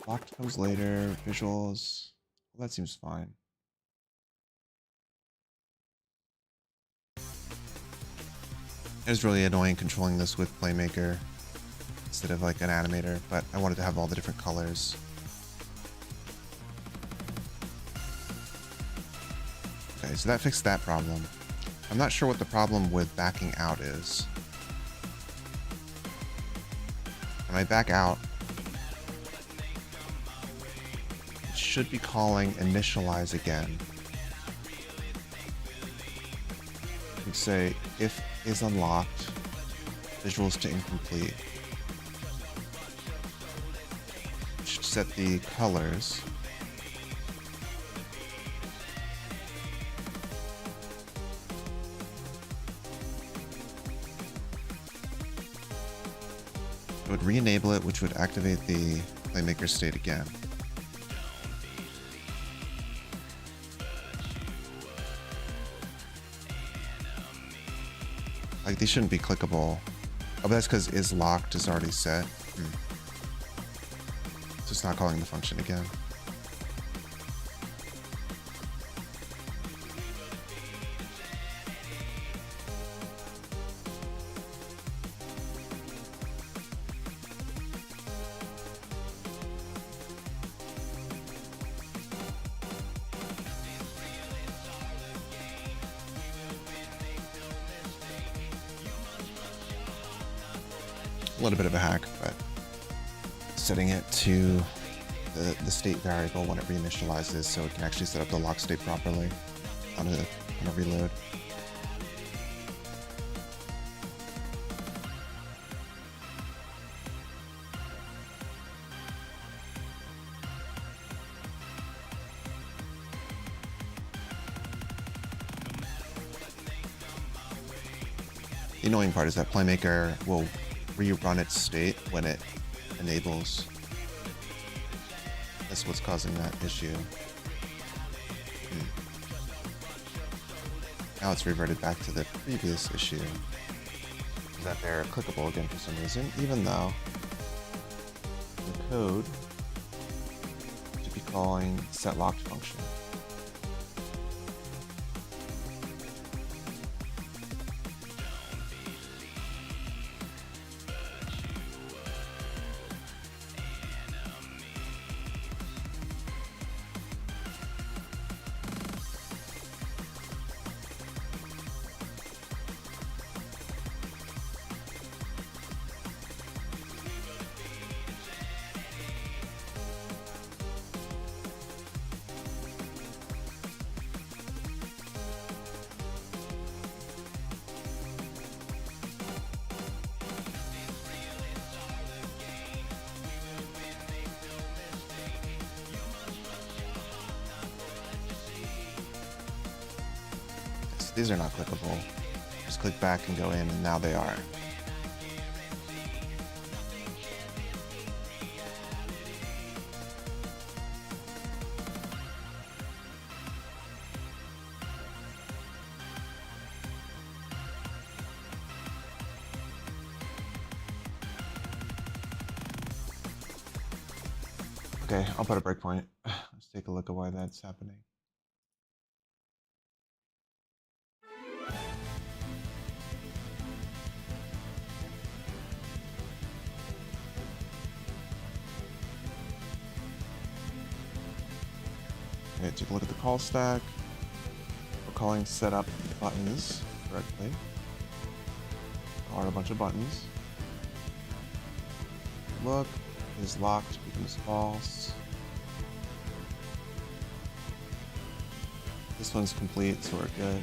Locked comes later, visuals, well, that seems fine. It was really annoying controlling this with Playmaker instead of like an animator, but I wanted to have all the different colors. Okay, so that fixed that problem. I'm not sure what the problem with backing out is. When I back out, it should be calling initialize again. say if is unlocked, visuals to incomplete. Should set the colors. It would re-enable it, which would activate the playmaker state again. Like, these shouldn't be clickable. Oh, but that's because is locked is already set. So it's not calling the function again. A little bit of a hack, but setting it to the state variable when it reinitializes so it can actually set up the lock state properly on a reload. The annoying part is that Playmaker will rerun its state when it enables. That's what's causing that issue. Now it's reverted back to the previous issue. That they're clickable again for some reason, even though the code should be calling setLocked function. These are not clickable. Just click back and go in, and now they are. Okay, I'll put a breakpoint. Let's take a look at why that's happening. Okay, take a look at the call stack. We're calling setup buttons correctly. Are a bunch of buttons. Look, is locked becomes false. This one's complete, so we're good.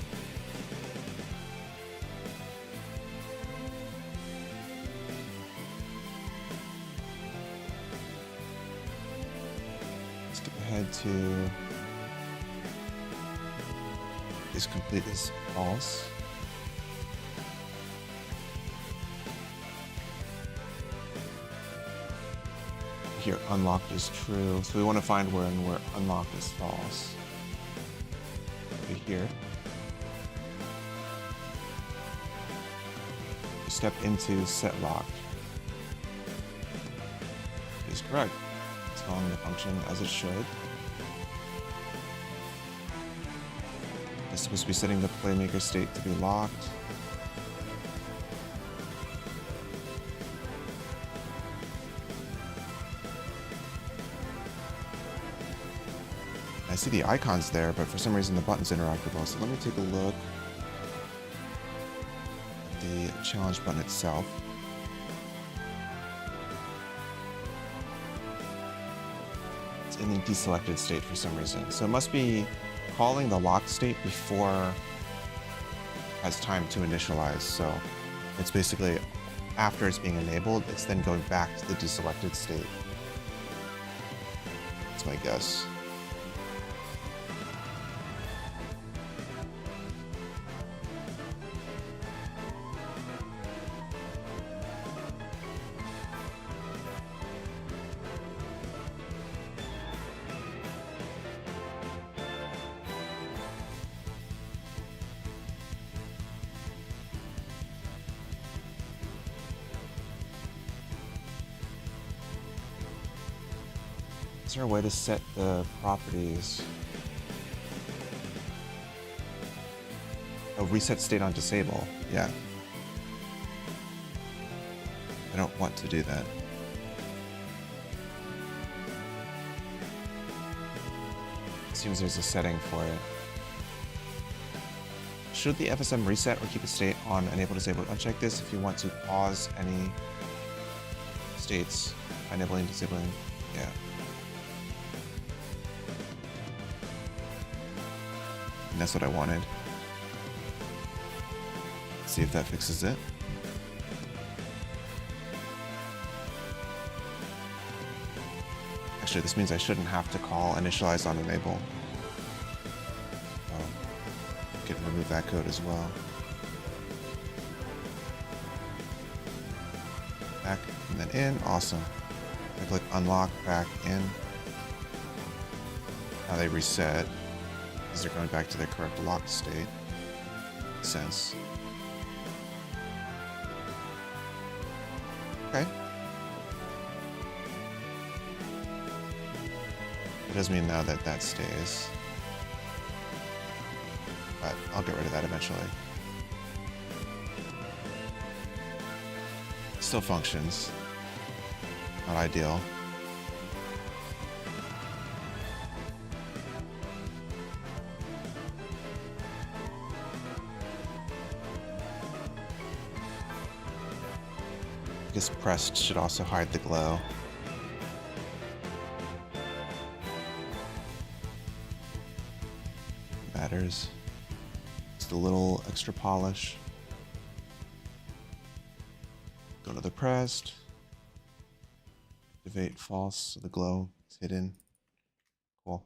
Skip ahead to is complete is false. Here, unlocked is true. So we want to find where unlocked is false. Over here. We step into set locked. It is correct. It's calling the function as it should. It's supposed to be setting the playmaker state to be locked. I see the icons there, but for some reason the button's interactable. So let me take a look at the challenge button itself. It's in the deselected state for some reason. So it must be calling the locked state before has time to initialize. So it's basically after it's being enabled, it's then going back to the deselected state. That's my guess. Is there a way to set the properties? Oh, reset state on disable. Yeah. I don't want to do that. It seems there's a setting for it. Should the FSM reset or keep a state on enable disable? Uncheck this if you want to pause any states by enabling disabling. Yeah. And that's what I wanted. Let's see if that fixes it. Actually, this means I shouldn't have to call initialize on enable. Oh, I can remove that code as well. Back and then in. Awesome. I click unlock, back in. Now they reset. Because they're going back to their correct locked state. Makes sense. Okay. It does mean now that that stays. But I'll get rid of that eventually. Still functions. Not ideal. I guess pressed should also hide the glow. Matters. Just a little extra polish. Go to the pressed. Activate false so the glow is hidden. Cool.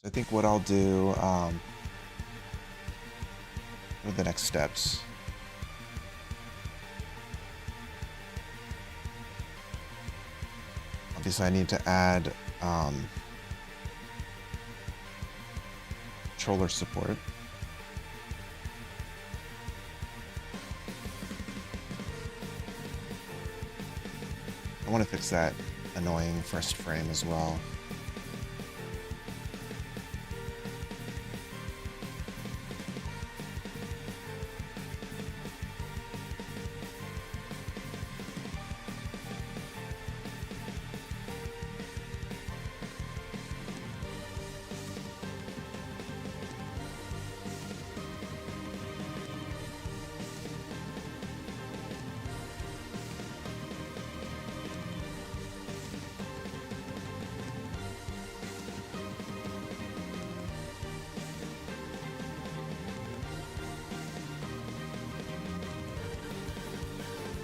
So I think what I'll do, what are the next steps? Obviously I need to add controller support. I want to fix that annoying first frame as well.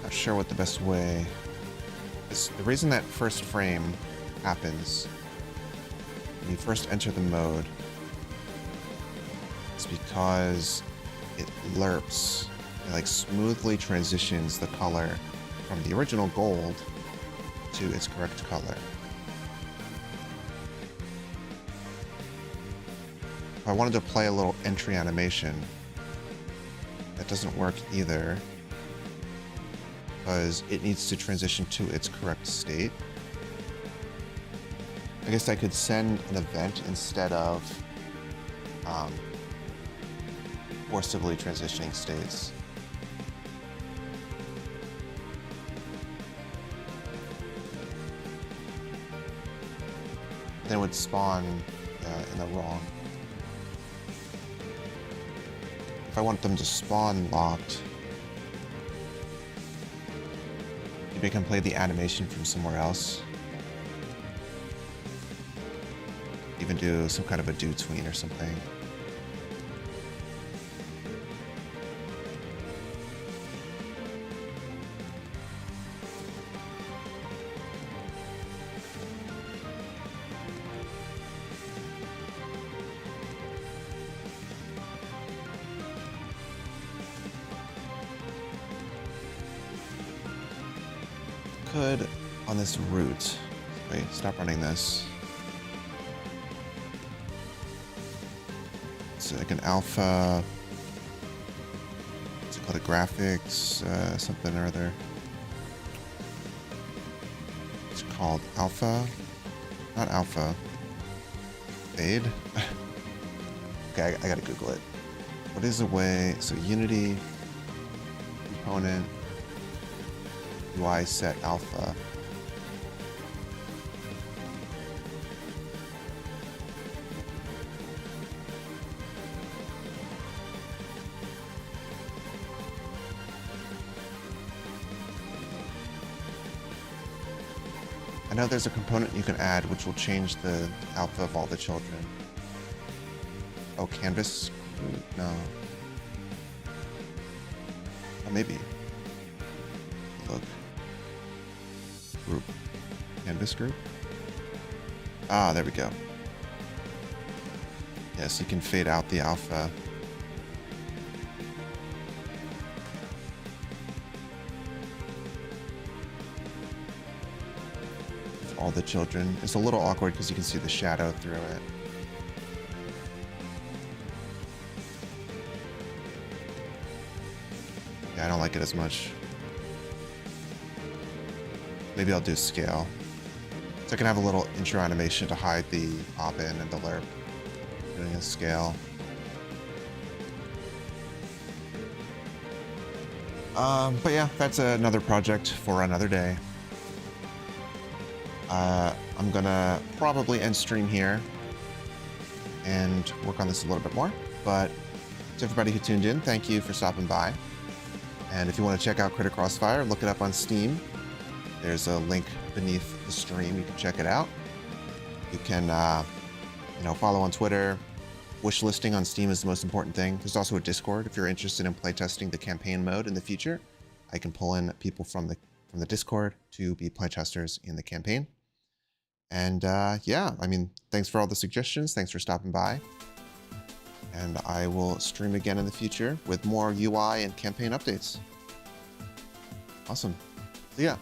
Not sure what the best way is. The reason that first frame happens when you first enter the mode is because it lerps. It like smoothly transitions the color from the original gold to its correct color. If I wanted to play a little entry animation, that doesn't work either, because it needs to transition to its correct state. I guess I could send an event instead of forcibly transitioning states. Then it would spawn in the wrong. If I want them to spawn locked, maybe I can play the animation from somewhere else. Even do some kind of a do tween or something. could on this route. Wait, stop running this. It's like an alpha. What's it called? A graphics, something or other. It's called alpha. Not alpha. Fade. Okay, I gotta Google it. What is a way? So Unity component UI set alpha. I know there's a component you can add which will change the alpha of all the children. Oh, canvas? No. Oh, maybe. Look. Group. Canvas group? Ah, there we go. Yes, you can fade out the alpha. All the children. It's a little awkward because you can see the shadow through it. Yeah, I don't like it as much. Maybe I'll do scale. So I can have a little intro animation to hide the pop-in and the lerp. Doing a scale. But yeah, that's another project for another day. I'm gonna probably end stream here and work on this a little bit more. But to everybody who tuned in, thank you for stopping by. And if you want to check out Critter Crossfire, look it up on Steam. There's a link beneath the stream. You can check it out. You can, follow on Twitter. Wishlisting on Steam is the most important thing. There's also a Discord if you're interested in playtesting the campaign mode in the future. I can pull in people from the Discord to be playtesters in the campaign. And yeah, I mean, thanks for all the suggestions. Thanks for stopping by. And I will stream again in the future with more UI and campaign updates. Awesome. See ya.